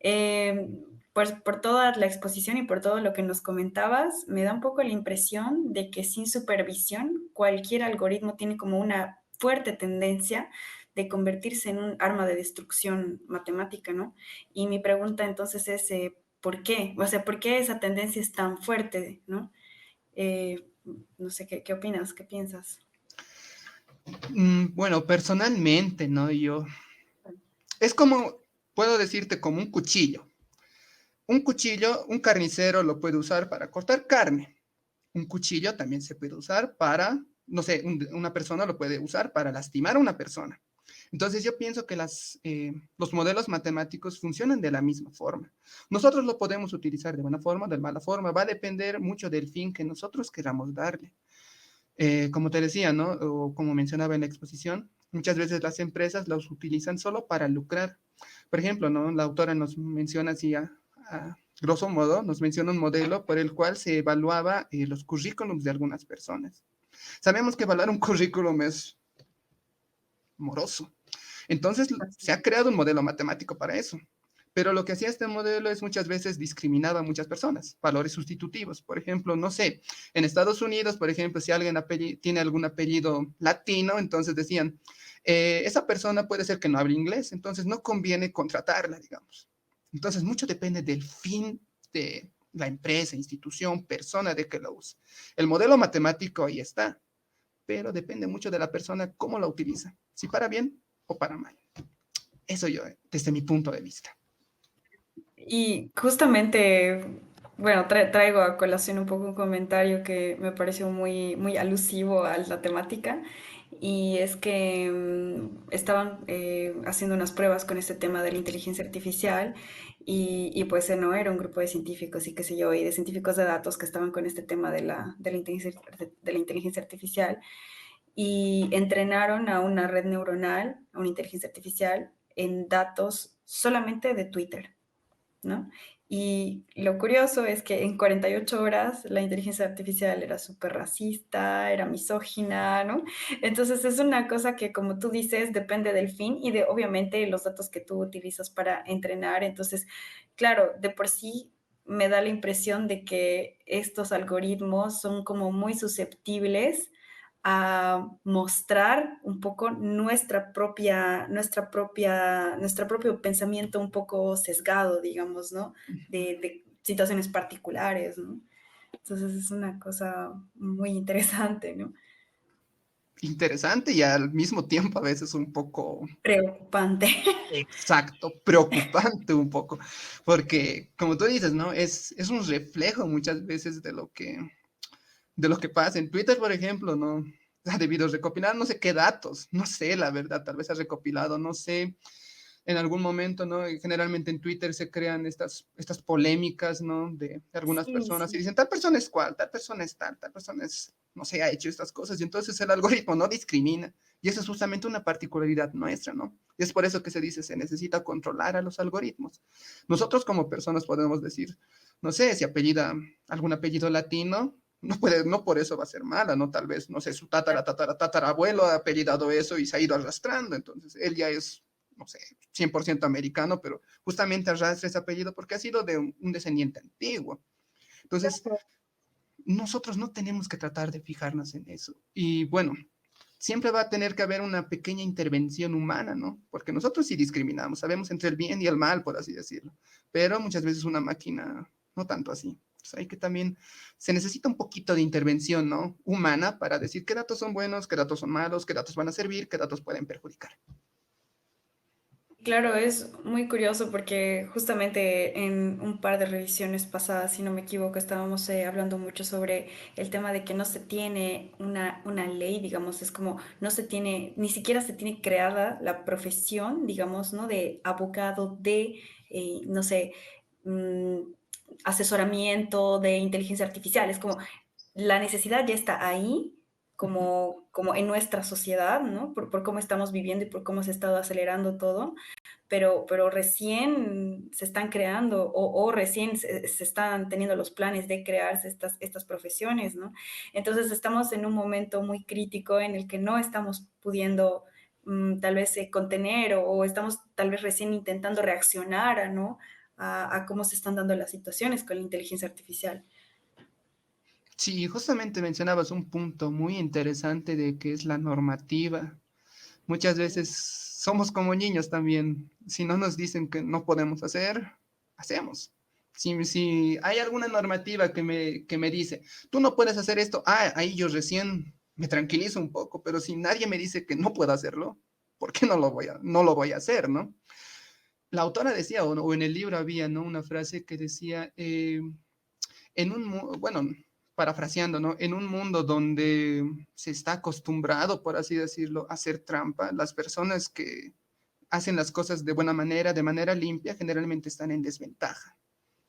Eh, pues por toda la exposición y por todo lo que nos comentabas, me da un poco la impresión de que sin supervisión cualquier algoritmo tiene como una fuerte tendencia de convertirse en un arma de destrucción matemática, ¿no? Y mi pregunta entonces es, ¿por qué? O sea, ¿por qué esa tendencia es tan fuerte, ¿no? Eh, no sé, ¿qué opinas? ¿Qué piensas? Bueno, personalmente, ¿no? Es como, puedo decirte, como un cuchillo. Un cuchillo, un carnicero lo puede usar para cortar carne. Un cuchillo también se puede usar para, no sé, una persona lo puede usar para lastimar a una persona. Entonces yo pienso que los modelos matemáticos funcionan de la misma forma. Nosotros lo podemos utilizar de buena forma, de mala forma, va a depender mucho del fin que nosotros queramos darle. Como te decía, ¿no? O como mencionaba en la exposición, muchas veces las empresas los utilizan solo para lucrar. Por ejemplo, ¿no? La autora nos menciona así a grosso modo, nos menciona un modelo por el cual se evaluaba los currículums de algunas personas. Sabemos que evaluar un currículum es moroso. Entonces, se ha creado un modelo matemático para eso. Pero lo que hacía este modelo es muchas veces discriminaba a muchas personas, valores sustitutivos. Por ejemplo, no sé, en Estados Unidos, por ejemplo, si alguien tiene algún apellido latino, entonces decían, esa persona puede ser que no hable inglés, entonces no conviene contratarla, digamos. Entonces, mucho depende del fin de la empresa, institución, persona de que lo use. El modelo matemático ahí está, pero depende mucho de la persona cómo lo utiliza, si para bien o para mal. Eso yo, desde mi punto de vista. Y justamente, bueno, traigo a colación un poco un comentario que me pareció muy, muy alusivo a la temática. Y es que estaban haciendo unas pruebas con este tema de la inteligencia artificial y pues no era un grupo de científicos y qué sé yo, y de científicos de datos que estaban con este tema de la inteligencia artificial y entrenaron a una red neuronal, a una inteligencia artificial en datos solamente de Twitter. ¿No? Y lo curioso es que en 48 horas la inteligencia artificial era súper racista, era misógina, ¿no? Entonces es una cosa que, como tú dices, depende del fin y de, obviamente, los datos que tú utilizas para entrenar. Entonces, claro, de por sí me da la impresión de que estos algoritmos son como muy susceptibles a mostrar un poco nuestro propio pensamiento un poco sesgado, digamos, ¿no? De situaciones particulares, ¿no? Entonces es una cosa muy interesante, ¿no? Interesante y al mismo tiempo a veces un poco Preocupante. exacto, preocupante un poco, porque como tú dices, ¿no? Es un reflejo muchas veces de lo que pasa en Twitter, por ejemplo, ¿no? Ha debido recopilar no sé qué datos, no sé, la verdad, tal vez ha recopilado, no sé, en algún momento, ¿no? Y generalmente en Twitter se crean estas polémicas, ¿no? De algunas Sí, personas y sí. dicen, tal persona es cual, tal persona es tal persona es, no sé, ha hecho estas cosas. Y entonces el algoritmo no discrimina. Y eso es justamente una particularidad nuestra, ¿no? Y es por eso que se dice, se necesita controlar a los algoritmos. Nosotros como personas podemos decir, no sé, si apellida algún apellido latino, no puede, no por eso va a ser mala, ¿no? Tal vez, no sé, su tatarabuelo ha apellidado eso y se ha ido arrastrando, entonces él ya es, no sé, 100% americano, pero justamente arrastra ese apellido porque ha sido de un descendiente antiguo. Entonces, nosotros no tenemos que tratar de fijarnos en eso. Y bueno, siempre va a tener que haber una pequeña intervención humana, ¿no? Porque nosotros sí discriminamos, sabemos entre el bien y el mal, por así decirlo, pero muchas veces una máquina no tanto así. Entonces hay que también, se necesita un poquito de intervención, ¿no? Humana para decir qué datos son buenos, qué datos son malos, qué datos van a servir, qué datos pueden perjudicar. Claro, es muy curioso porque justamente en un par de revisiones pasadas, si no me equivoco, estábamos hablando mucho sobre el tema de que no se tiene una ley, digamos, es como no se tiene, ni siquiera se tiene creada la profesión, digamos, ¿no? De abogado, de, no sé, mm, asesoramiento de inteligencia artificial. Es como la necesidad ya está ahí, como en nuestra sociedad, ¿no? Por cómo estamos viviendo y por cómo se ha estado acelerando todo, pero recién se están creando o recién se están teniendo los planes de crearse estas profesiones, ¿no? Entonces estamos en un momento muy crítico en el que no estamos pudiendo tal vez contener o estamos tal vez recién intentando reaccionar ¿no? A cómo se están dando las situaciones con la inteligencia artificial. Sí, justamente mencionabas un punto muy interesante de que es la normativa. Muchas veces somos como niños también. Si no nos dicen que no podemos hacer, hacemos. Si hay alguna normativa que me dice, tú no puedes hacer esto, ahí yo recién me tranquilizo un poco, pero si nadie me dice que no puedo hacerlo, ¿por qué no lo voy a hacer, no? La autora decía, o en el libro había, ¿no? Una frase que decía, bueno, parafraseando, ¿no? En un mundo donde se está acostumbrado, por así decirlo, a hacer trampa, las personas que hacen las cosas de buena manera, de manera limpia, generalmente están en desventaja.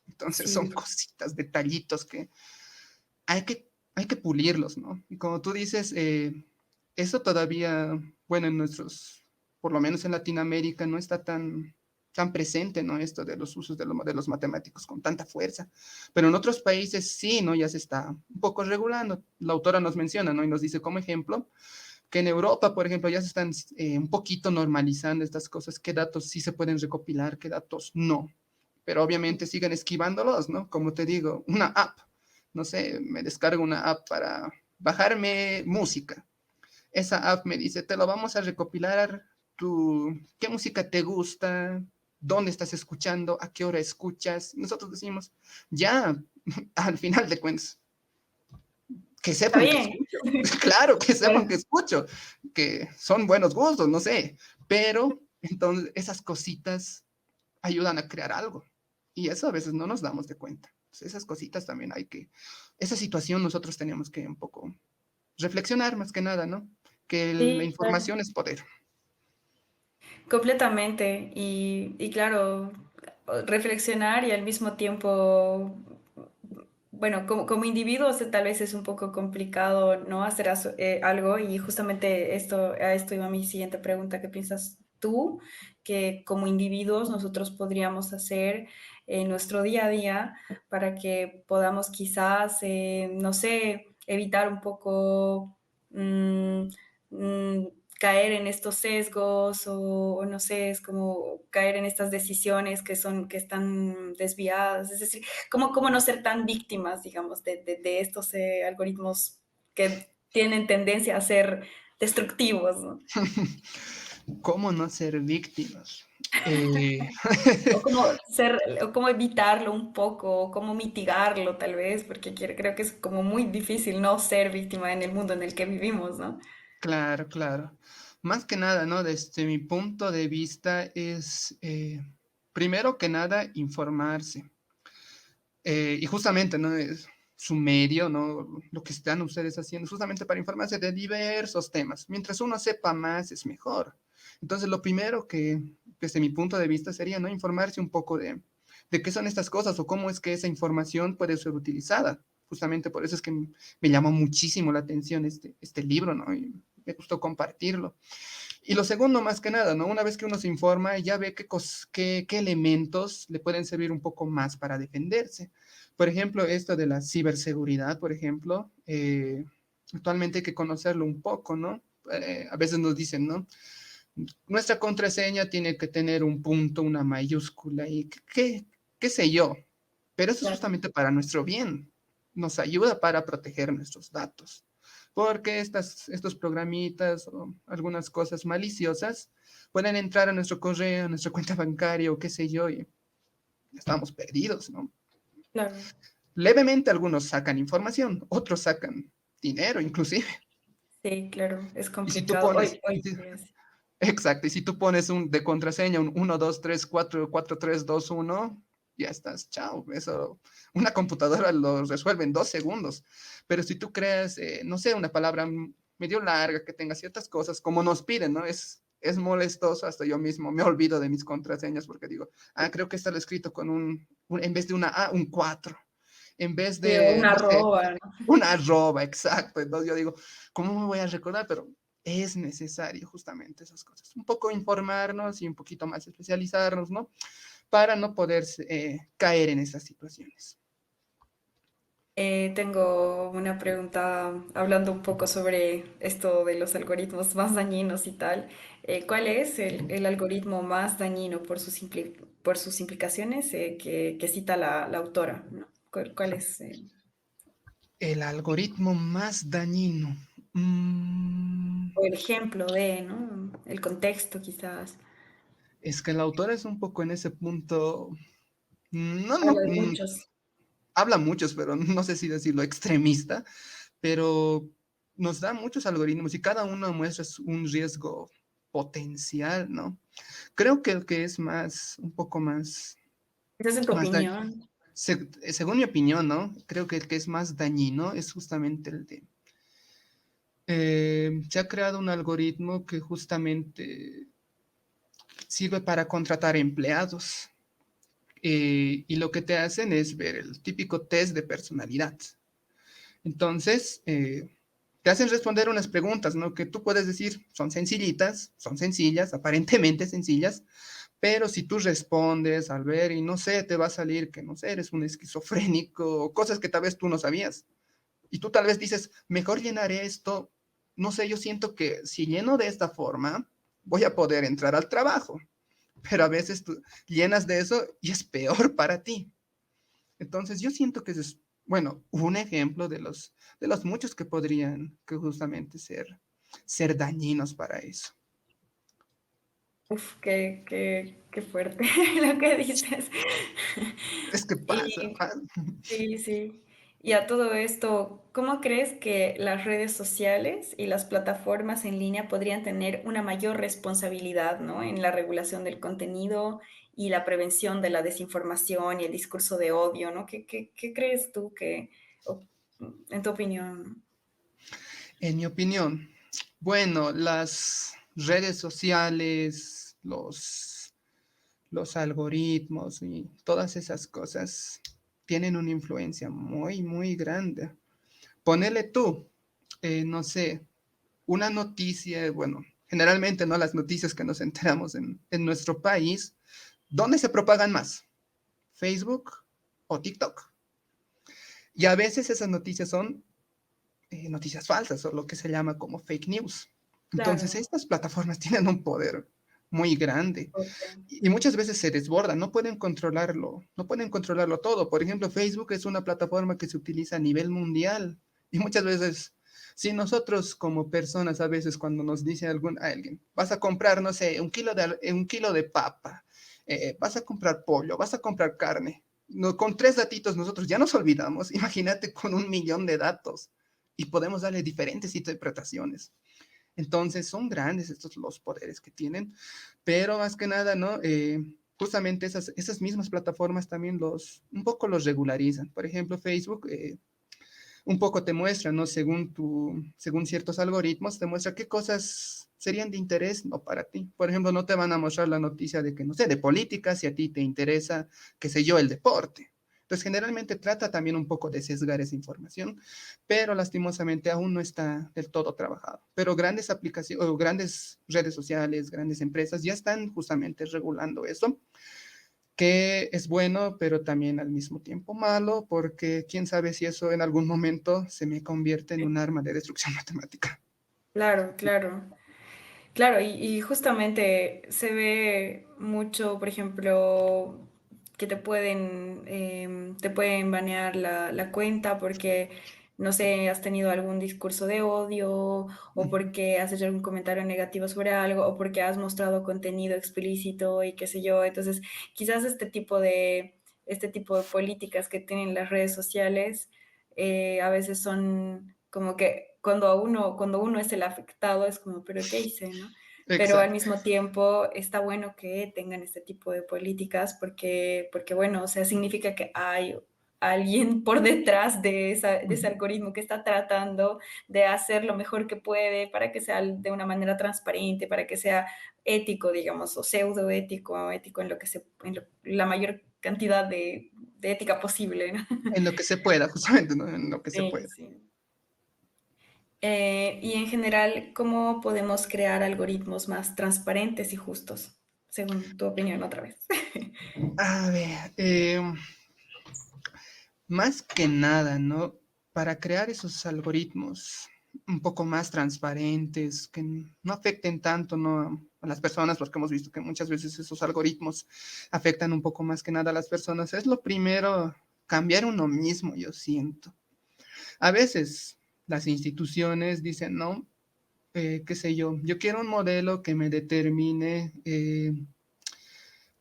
Entonces son Sí, cositas, detallitos que hay que pulirlos, ¿no? Y como tú dices, eso todavía, bueno, en nuestros, por lo menos en Latinoamérica, no está tan presente, ¿no? Esto de los usos de los modelos matemáticos con tanta fuerza. Pero en otros países sí, ¿no? Ya se está un poco regulando. La autora nos menciona, ¿no? Y nos dice como ejemplo que en Europa, por ejemplo, ya se están un poquito normalizando estas cosas, qué datos sí se pueden recopilar, qué datos no. Pero obviamente siguen esquivándolos, ¿no? Como te digo, una app, no sé, me descargo una app para bajarme música. Esa app me dice, te lo vamos a recopilar, qué música te gusta, dónde estás escuchando, a qué hora escuchas. Nosotros decimos, ya, al final de cuentas, que está sepan que bien. escucho. Claro, que sepan que Claro. escucho, que son buenos gustos, no sé. Pero entonces esas cositas ayudan a crear algo. Y eso a veces no nos damos de cuenta. Entonces, esas cositas también hay que, esa situación nosotros tenemos que un poco reflexionar más que nada, ¿no? Que la Sí, claro. información es poder. Completamente. Y claro, reflexionar y al mismo tiempo, bueno, como individuos tal vez es un poco complicado, ¿no? Hacer algo y justamente a esto iba mi siguiente pregunta. ¿Qué piensas tú que como individuos nosotros podríamos hacer en nuestro día a día para que podamos quizás, no sé, evitar un poco mm, mm, caer en estos sesgos o no sé, es como caer en estas decisiones que están desviadas, es decir, cómo no ser tan víctimas, digamos, de estos algoritmos que tienen tendencia a ser destructivos, ¿no? ¿Cómo no ser víctimas? Eh, O cómo ser, o cómo evitarlo un poco, o cómo mitigarlo tal vez, porque creo que es como muy difícil no ser víctima en el mundo en el que vivimos, ¿no? claro, claro. Más que nada, ¿no? Desde mi punto de vista es, primero que nada, informarse. Y justamente, ¿no? su medio, ¿no? Lo que están ustedes haciendo, justamente para informarse de diversos temas. Mientras uno sepa más, es mejor. Entonces, lo primero que, desde mi punto de vista, sería, ¿no? Informarse un poco de qué son estas cosas o cómo es que esa información puede ser utilizada. Justamente por eso es que me llamó muchísimo la atención este libro, ¿no? Y me gustó compartirlo. Y lo segundo, más que nada, ¿no? Una vez que uno se informa, ya ve qué elementos le pueden servir un poco más para defenderse. Por ejemplo, esto de la ciberseguridad, por ejemplo, actualmente hay que conocerlo un poco, ¿no? A veces nos dicen, ¿no? Nuestra contraseña tiene que tener un punto, una mayúscula y qué sé yo. Pero eso es Claro. justamente para nuestro bien. Nos ayuda para proteger nuestros datos. Porque estos programitas o algunas cosas maliciosas pueden entrar a nuestro correo, a nuestra cuenta bancaria o qué sé yo, y estamos perdidos, ¿no? Claro. Levemente algunos sacan información, otros sacan dinero inclusive. Sí, claro, es Y si tú complicado. pones, Hoy día sí. exacto, y si tú pones de contraseña un 1, 2, 3, 4, 4, 3, 2, 1, ya estás, chao. Eso, una computadora lo resuelve en 2 segundos. Pero si tú creas, no sé, una palabra medio larga que tenga ciertas cosas, como nos piden, ¿no? Es molestoso, hasta yo mismo me olvido de mis contraseñas porque digo, creo que está escrito con en vez de una A, un 4, en vez Sí, o de, una no sé, arroba, ¿no? una arroba, exacto. Entonces yo digo, ¿cómo me voy a recordar? Pero es necesario justamente esas cosas. Un poco informarnos y un poquito más especializarnos, ¿no? Para no poder caer en esas situaciones. Tengo una pregunta hablando un poco sobre esto de los algoritmos más dañinos y tal. ¿Cuál es el algoritmo más dañino por por sus implicaciones que cita la autora, ¿no? ¿Cuál es? El algoritmo más dañino. O el ejemplo de, ¿no? El contexto quizás. Es que el autor es un poco en ese punto, no, no, Habla de muchos. habla muchos, pero no sé si decirlo extremista, pero nos da muchos algoritmos y cada uno muestra un riesgo potencial, ¿no? Creo que el que es un poco Esa es en tu más opinión. según mi opinión, ¿no? Creo que el que es más dañino es justamente el de, se ha creado un algoritmo que justamente sirve para contratar empleados, y lo que te hacen es ver el típico test de personalidad. Entonces, te hacen responder unas preguntas, ¿no? Que tú puedes decir, son sencillitas, son sencillas, aparentemente sencillas, pero si tú respondes al ver y no sé, te va a salir que, no sé, eres un esquizofrénico o cosas que tal vez tú no sabías. Y tú tal vez dices, mejor llenaré esto, no sé, yo siento que si lleno de esta forma, voy a poder entrar al trabajo, pero a veces tú llenas de eso y es peor para ti. Entonces yo siento que es, bueno, un ejemplo de los muchos que podrían que justamente ser dañinos para eso. Uf, qué fuerte lo que dices. Es que pasa. Y sí, sí. Y a todo esto, ¿cómo crees que las redes sociales y las plataformas en línea podrían tener una mayor responsabilidad, ¿no? En la regulación del contenido y la prevención de la desinformación y el discurso de odio, ¿no? ¿Qué crees tú o, en tu opinión? En mi opinión, bueno, las redes sociales, los algoritmos y todas esas cosas tienen una influencia muy, muy grande. Ponele tú, no sé, una noticia, bueno, generalmente no las noticias que nos enteramos en nuestro país, ¿dónde se propagan más? ¿Facebook o TikTok? Y a veces esas noticias son noticias falsas o lo que se llama como fake news. Entonces, Claro. estas plataformas tienen un poder muy grande Ok. y muchas veces se desbordan, no pueden controlarlo todo. Por ejemplo, Facebook es una plataforma que se utiliza a nivel mundial y muchas veces, si nosotros como personas a veces cuando nos dice alguien, vas a comprar, no sé, un kilo de papa, vas a comprar pollo, vas a comprar carne, no, con 3 datitos nosotros ya nos olvidamos, imagínate con 1 millón de datos y podemos darle diferentes interpretaciones. Entonces son grandes estos los poderes que tienen, pero más que nada, ¿no? Justamente esas mismas plataformas también un poco los regularizan. Por ejemplo, Facebook, un poco te muestra, ¿no? Según ciertos algoritmos, te muestra qué cosas serían de interés no para ti. Por ejemplo, no te van a mostrar la noticia de que, no sé, de política, si a ti te interesa, qué sé yo, el deporte. Entonces, generalmente trata también un poco de sesgar esa información, pero lastimosamente aún no está del todo trabajado. Pero grandes aplicaciones o grandes redes sociales, grandes empresas ya están justamente regulando eso, que es bueno, pero también al mismo tiempo malo, porque quién sabe si eso en algún momento se me convierte en un arma de destrucción matemática. Claro, claro. Claro, y justamente se ve mucho, por ejemplo, que te pueden banear la cuenta porque, no sé, has tenido algún discurso de odio o porque has hecho algún comentario negativo sobre algo o porque has mostrado contenido explícito y qué sé yo. Entonces, quizás este tipo de políticas que tienen las redes sociales a veces son como que cuando uno es el afectado es como, pero ¿qué hice, no? Pero al Exacto. mismo tiempo está bueno que tengan este tipo de políticas porque bueno, o sea, significa que hay alguien por detrás de ese algoritmo que está tratando de hacer lo mejor que puede para que sea de una manera transparente, para que sea ético, digamos, o pseudo ético, ético en lo que la mayor cantidad de ética posible, ¿no? En lo que se pueda, justamente, ¿no? En lo que se Sí, pueda. sí. Y en general, ¿cómo podemos crear algoritmos más transparentes y justos? Según tu opinión, otra vez. A ver, más que nada, ¿no? Para crear esos algoritmos un poco más transparentes, que no afecten tanto, ¿no? A las personas, porque hemos visto que muchas veces esos algoritmos afectan un poco más que nada a las personas. Es lo primero, cambiar uno mismo, yo siento. A veces las instituciones dicen, no, qué sé yo quiero un modelo que me determine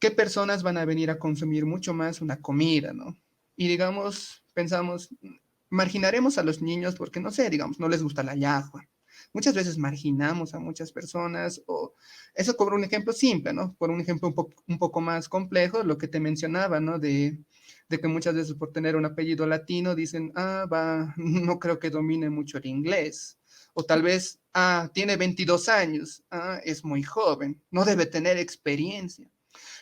qué personas van a venir a consumir mucho más una comida, ¿no? Y digamos, pensamos, marginaremos a los niños porque, no sé, digamos, no les gusta la llajua. Muchas veces marginamos a muchas personas, o eso por un ejemplo simple, ¿no? Por un ejemplo un poco más complejo, lo que te mencionaba, ¿no? De que muchas veces por tener un apellido latino dicen, no creo que domine mucho el inglés. O tal vez, tiene 22 años, es muy joven, no debe tener experiencia.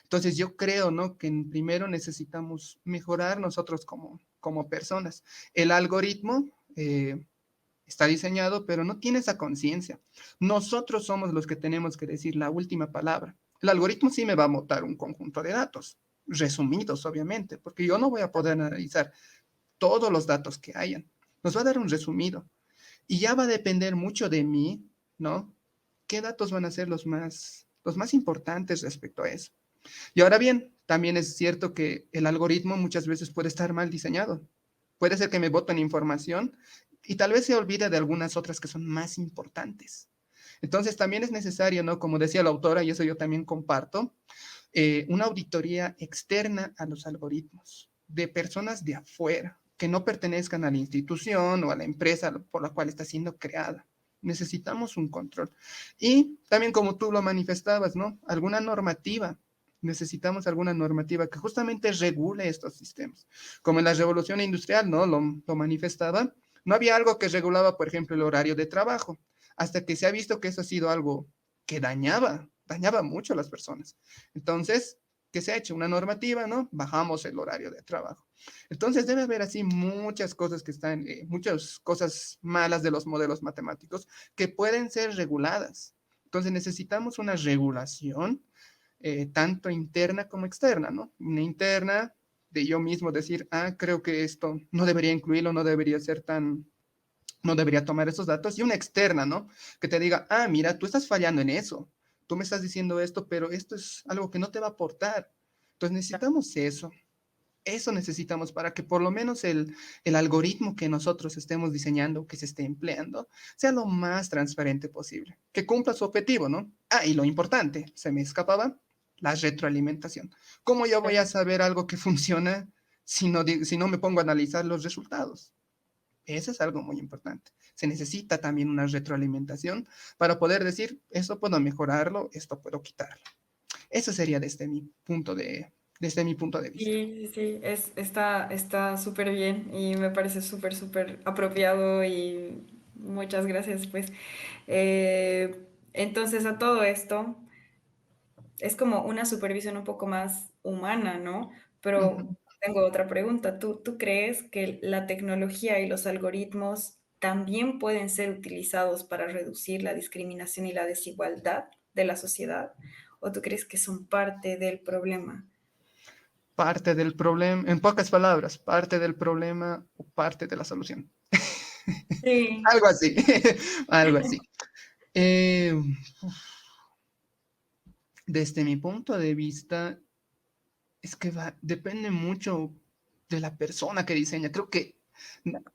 Entonces yo creo, ¿no? Que primero necesitamos mejorar nosotros como personas. El algoritmo está diseñado, pero no tiene esa conciencia. Nosotros somos los que tenemos que decir la última palabra. El algoritmo sí me va a botar un conjunto de datos, resumidos, obviamente, porque yo no voy a poder analizar todos los datos que hayan. Nos va a dar un resumido. Y ya va a depender mucho de mí, ¿no? ¿Qué datos van a ser los más importantes respecto a eso? Y ahora bien, también es cierto que el algoritmo muchas veces puede estar mal diseñado. Puede ser que me boten información y tal vez se olvide de algunas otras que son más importantes. Entonces también es necesario, ¿no? Como decía la autora, y eso yo también comparto, una auditoría externa a los algoritmos, de personas de afuera, que no pertenezcan a la institución o a la empresa por la cual está siendo creada. Necesitamos un control. Y también como tú lo manifestabas, ¿no? Alguna normativa. Necesitamos alguna normativa que justamente regule estos sistemas. Como en la revolución industrial, ¿no? Lo manifestaba. No había algo que regulaba, por ejemplo, el horario de trabajo, hasta que se ha visto que eso ha sido algo que dañaba mucho a las personas. Entonces, ¿qué se ha hecho? Una normativa, ¿no? Bajamos el horario de trabajo. Entonces, debe haber así muchas cosas que están, muchas cosas malas de los modelos matemáticos que pueden ser reguladas. Entonces, necesitamos una regulación tanto interna como externa, ¿no? Una interna de yo mismo decir, creo que esto no debería incluirlo, no debería ser tan, no debería tomar esos datos, y una externa, ¿no? Que te diga, mira, tú estás fallando en eso, tú me estás diciendo esto, pero esto es algo que no te va a aportar. Entonces necesitamos eso necesitamos para que por lo menos el algoritmo que nosotros estemos diseñando, que se esté empleando, sea lo más transparente posible, que cumpla su objetivo, ¿no? Y lo importante, se me escapaba, la retroalimentación. ¿Cómo yo voy a saber algo que funciona si no me pongo a analizar los resultados? Eso es algo muy importante. Se necesita también una retroalimentación para poder decir, esto puedo mejorarlo, esto puedo quitarlo. Eso sería desde mi punto desde mi punto de vista. Sí, sí, sí, está súper bien y me parece súper, súper apropiado y muchas gracias, pues. Entonces, a todo esto, es como una supervisión un poco más humana, ¿no? Ujú. Pero tengo otra pregunta. ¿Tú crees que la tecnología y los algoritmos también pueden ser utilizados para reducir la discriminación y la desigualdad de la sociedad? ¿O tú crees que son parte del problema? Parte del problema, en pocas palabras, parte del problema o parte de la solución. Sí. Algo así, algo así. Eh, desde mi punto de vista, es que depende mucho de la persona que diseña. Creo que,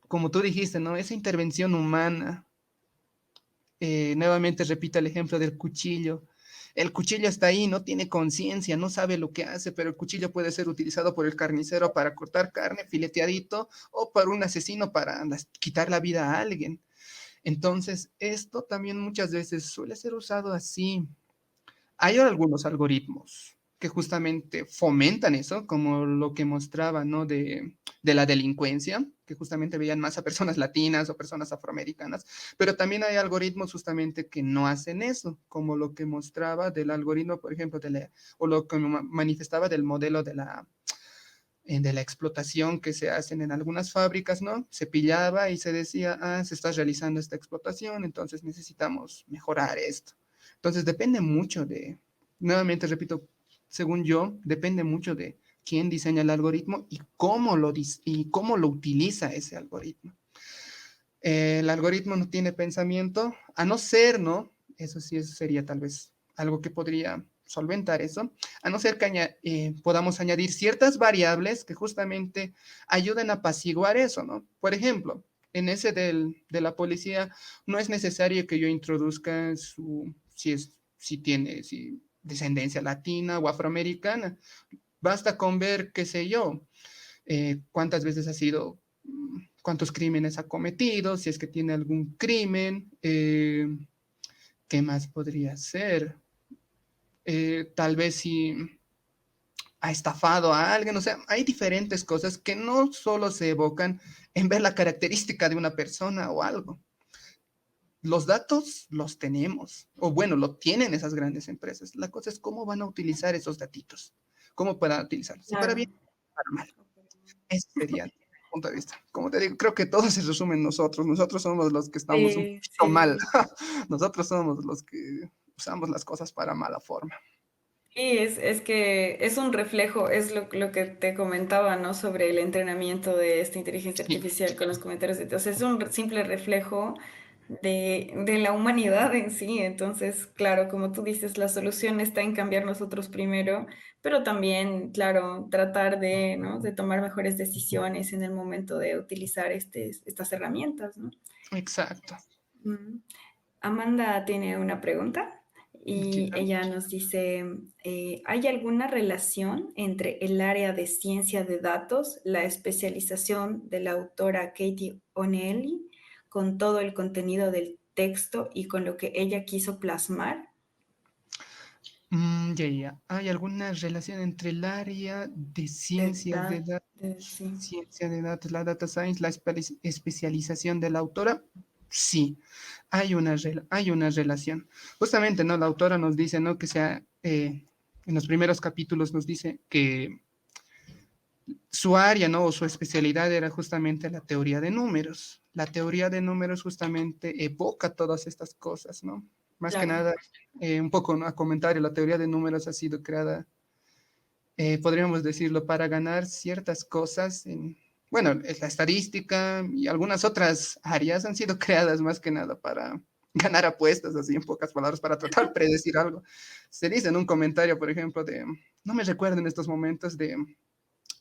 como tú dijiste, ¿no? Esa intervención humana, nuevamente repito el ejemplo del cuchillo. El cuchillo está ahí, no tiene conciencia, no sabe lo que hace, pero el cuchillo puede ser utilizado por el carnicero para cortar carne fileteadito o por un asesino para quitar la vida a alguien. Entonces, esto también muchas veces suele ser usado así. Hay algunos algoritmos que justamente fomentan eso, como lo que mostraba, ¿no? De la delincuencia, que justamente veían más a personas latinas o personas afroamericanas, pero también hay algoritmos justamente que no hacen eso, como lo que mostraba del algoritmo, por ejemplo, o lo que manifestaba del modelo de la explotación que se hacen en algunas fábricas, ¿no? Se pillaba y se decía, se está realizando esta explotación, entonces necesitamos mejorar esto. Entonces depende mucho nuevamente repito, según yo, depende mucho de quién diseña el algoritmo y cómo lo utiliza ese algoritmo. El algoritmo no tiene pensamiento, a no ser, ¿no? Eso sí sería tal vez algo que podría solventar eso, a no ser que podamos añadir ciertas variables que justamente ayuden a apaciguar eso, ¿no? Por ejemplo, en ese de la policía, no es necesario que yo introduzca si tiene descendencia latina o afroamericana. Basta con ver, qué sé yo, cuántas veces ha sido, cuántos crímenes ha cometido, si es que tiene algún crimen, qué más podría ser, tal vez si ha estafado a alguien, o sea, hay diferentes cosas que no solo se evocan en ver la característica de una persona o algo. Los datos los tenemos, o bueno, lo tienen esas grandes empresas. La cosa es cómo van a utilizar esos datitos, cómo puedan utilizarlos, si para Claro. bien o para mal. Ese sería mi punto de vista. Como te digo, creo que todo se resume en nosotros. Nosotros somos los que estamos un Sí, poquito mal. sí. Nosotros somos los que usamos las cosas para mala forma. Sí, es que es un reflejo, es lo que te comentaba, ¿no? Sobre el entrenamiento de esta inteligencia Sí, artificial con los comentarios de... O sea, es un simple reflejo de la humanidad en sí. Entonces, claro, como tú dices, la solución está en cambiar nosotros primero, pero también, claro, tratar de, ¿no? De tomar mejores decisiones en el momento de utilizar estas herramientas, ¿no? exacto. Mm. Amanda tiene una pregunta y Ya. ella nos dice, ¿hay alguna relación entre el área de ciencia de datos, la especialización de la autora Katie O'Neill, con todo el contenido del texto y con lo que ella quiso plasmar? Ya, ya. ¿Hay alguna relación entre el área de Sí, ciencia de datos, la data science, la especialización de la autora? Sí, hay una relación. Justamente, ¿no? La autora nos dice, ¿no? En los primeros capítulos nos dice que su área, ¿no? O su especialidad era justamente la teoría de números. La teoría de números justamente evoca todas estas cosas, ¿no? Más que claro. nada, un poco, ¿no? A comentario, la teoría de números ha sido creada, podríamos decirlo, para ganar ciertas cosas bueno, es la estadística y algunas otras áreas han sido creadas más que nada para ganar apuestas, así en pocas palabras, para tratar de predecir algo. Se dice en un comentario, por ejemplo, no me recuerdo en estos momentos, de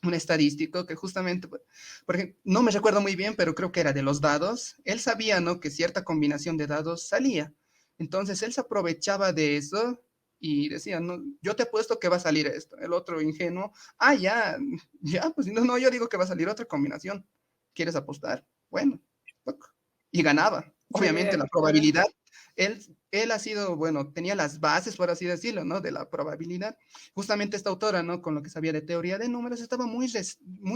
un estadístico que justamente, por ejemplo, no me recuerdo muy bien, pero creo que era de los dados. Él sabía, ¿no? Que cierta combinación de dados salía. Entonces él se aprovechaba de eso y decía, no, yo te apuesto que va a salir esto. El otro ingenuo, ya, ya, pues no, no, yo digo que va a salir otra combinación. ¿Quieres apostar? Bueno, y ganaba. Obviamente la Claro. probabilidad Él ha sido, bueno, tenía las bases, por así decirlo, ¿no? De la probabilidad. Justamente esta autora, ¿no? Con lo que sabía de teoría de números, estaba muy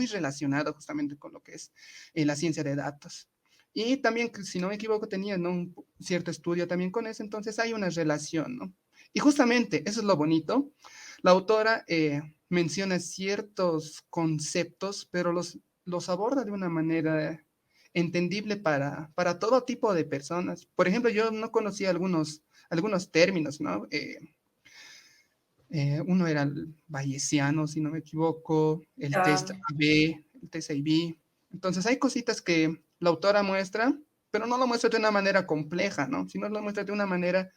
relacionada justamente con lo que es la ciencia de datos. Y también, si no me equivoco, tenía, ¿no? Un cierto estudio también con eso, entonces hay una relación, ¿no? Y justamente, eso es lo bonito. La autora menciona ciertos conceptos, pero los aborda de una manera entendible para todo tipo de personas. Por ejemplo, yo no conocía algunos términos, ¿no? Uno era el bayesiano, si no me equivoco, el test Ah, AB, el test AB. Entonces hay cositas que la autora muestra, pero no lo muestra de una manera compleja, ¿no? Sino lo muestra de una manera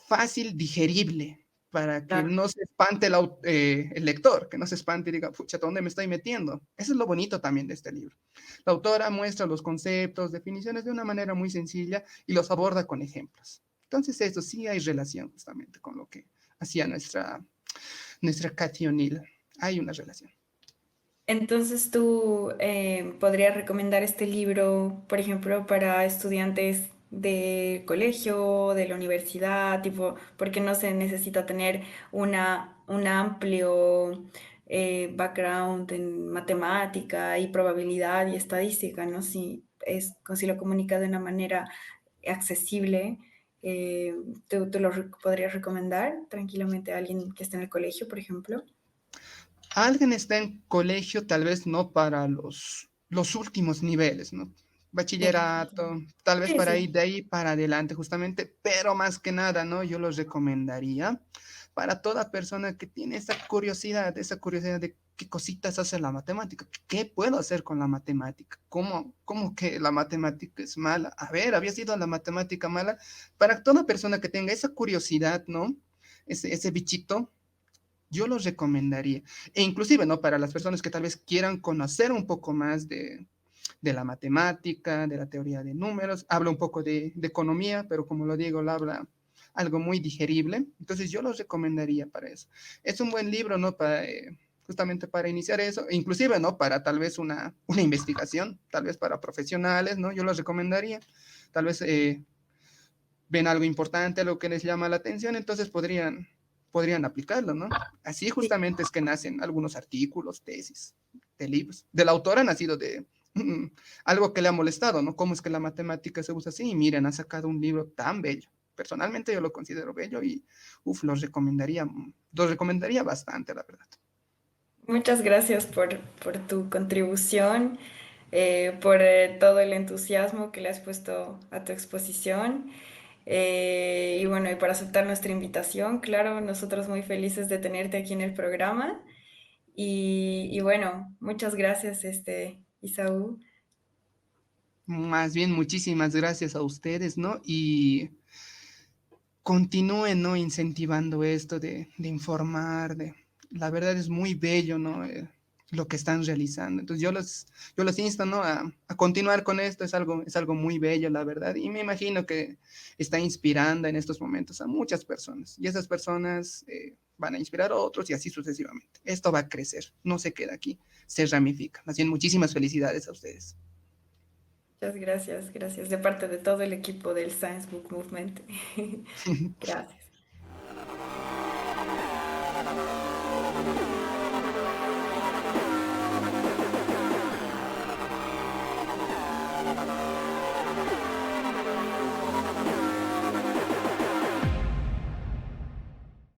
fácil, digerible, para que claro. no se espante el lector, que no se espante y diga, pucha, ¿dónde me estoy metiendo? Eso es lo bonito también de este libro. La autora muestra los conceptos, definiciones de una manera muy sencilla y los aborda con ejemplos. Entonces, eso sí hay relación justamente con lo que hacía nuestra Cathy O'Neill. Hay una relación. Entonces, ¿tú podrías recomendar este libro, por ejemplo, para estudiantes de colegio, de la universidad, tipo, porque no se necesita tener un amplio background en matemática y probabilidad y estadística, ¿no? Si lo comunica de una manera accesible, ¿tú podrías recomendar tranquilamente a alguien que esté en el colegio, por ejemplo? Alguien está en colegio, tal vez no para los últimos niveles, ¿no? Definitivamente. Bachillerato, tal vez Sí, para sí. ir de ahí para adelante, justamente, pero más que nada, ¿no? Yo los recomendaría para toda persona que tiene esa curiosidad de qué cositas hace la matemática, qué puedo hacer con la matemática, cómo que la matemática es mala. A ver, había sido la matemática mala. Para toda persona que tenga esa curiosidad, ¿no? Ese bichito, yo los recomendaría. E inclusive, ¿no? Para las personas que tal vez quieran conocer un poco más de la matemática, de la teoría de números, habla un poco de economía, pero como lo digo, lo habla algo muy digerible. Entonces yo los recomendaría para eso. Es un buen libro, ¿no? Justamente para iniciar eso, e inclusive, ¿no? Para tal vez una investigación, tal vez para profesionales, ¿no? Yo los recomendaría. Tal vez ven algo importante, algo que les llama la atención, entonces podrían aplicarlo, ¿no? Así Sí. justamente es que nacen algunos artículos, tesis, de libros. Del autor ha nacido de algo que le ha molestado, ¿no? ¿Cómo es que la matemática se usa así? Y miren, ha sacado un libro tan bello. Personalmente yo lo considero bello y, los recomendaría bastante, la verdad. Muchas gracias por tu contribución, por todo el entusiasmo que le has puesto a tu exposición. Y bueno, y por aceptar nuestra invitación, claro, nosotros muy felices de tenerte aquí en el programa. Y bueno, muchas gracias, Isaú. Más bien, muchísimas gracias a ustedes, ¿no? Y continúen, ¿no? Incentivando esto de informar, la verdad es muy bello, ¿no? Lo que están realizando. Entonces yo los insto, ¿no? A continuar con esto, es algo muy bello, la verdad, y me imagino que está inspirando en estos momentos a muchas personas, y esas personas van a inspirar a otros y así sucesivamente. Esto va a crecer, no se queda aquí, se ramifica. Así que muchísimas felicidades a ustedes. Muchas gracias, gracias, de parte de todo el equipo del Science Book Movement. Gracias.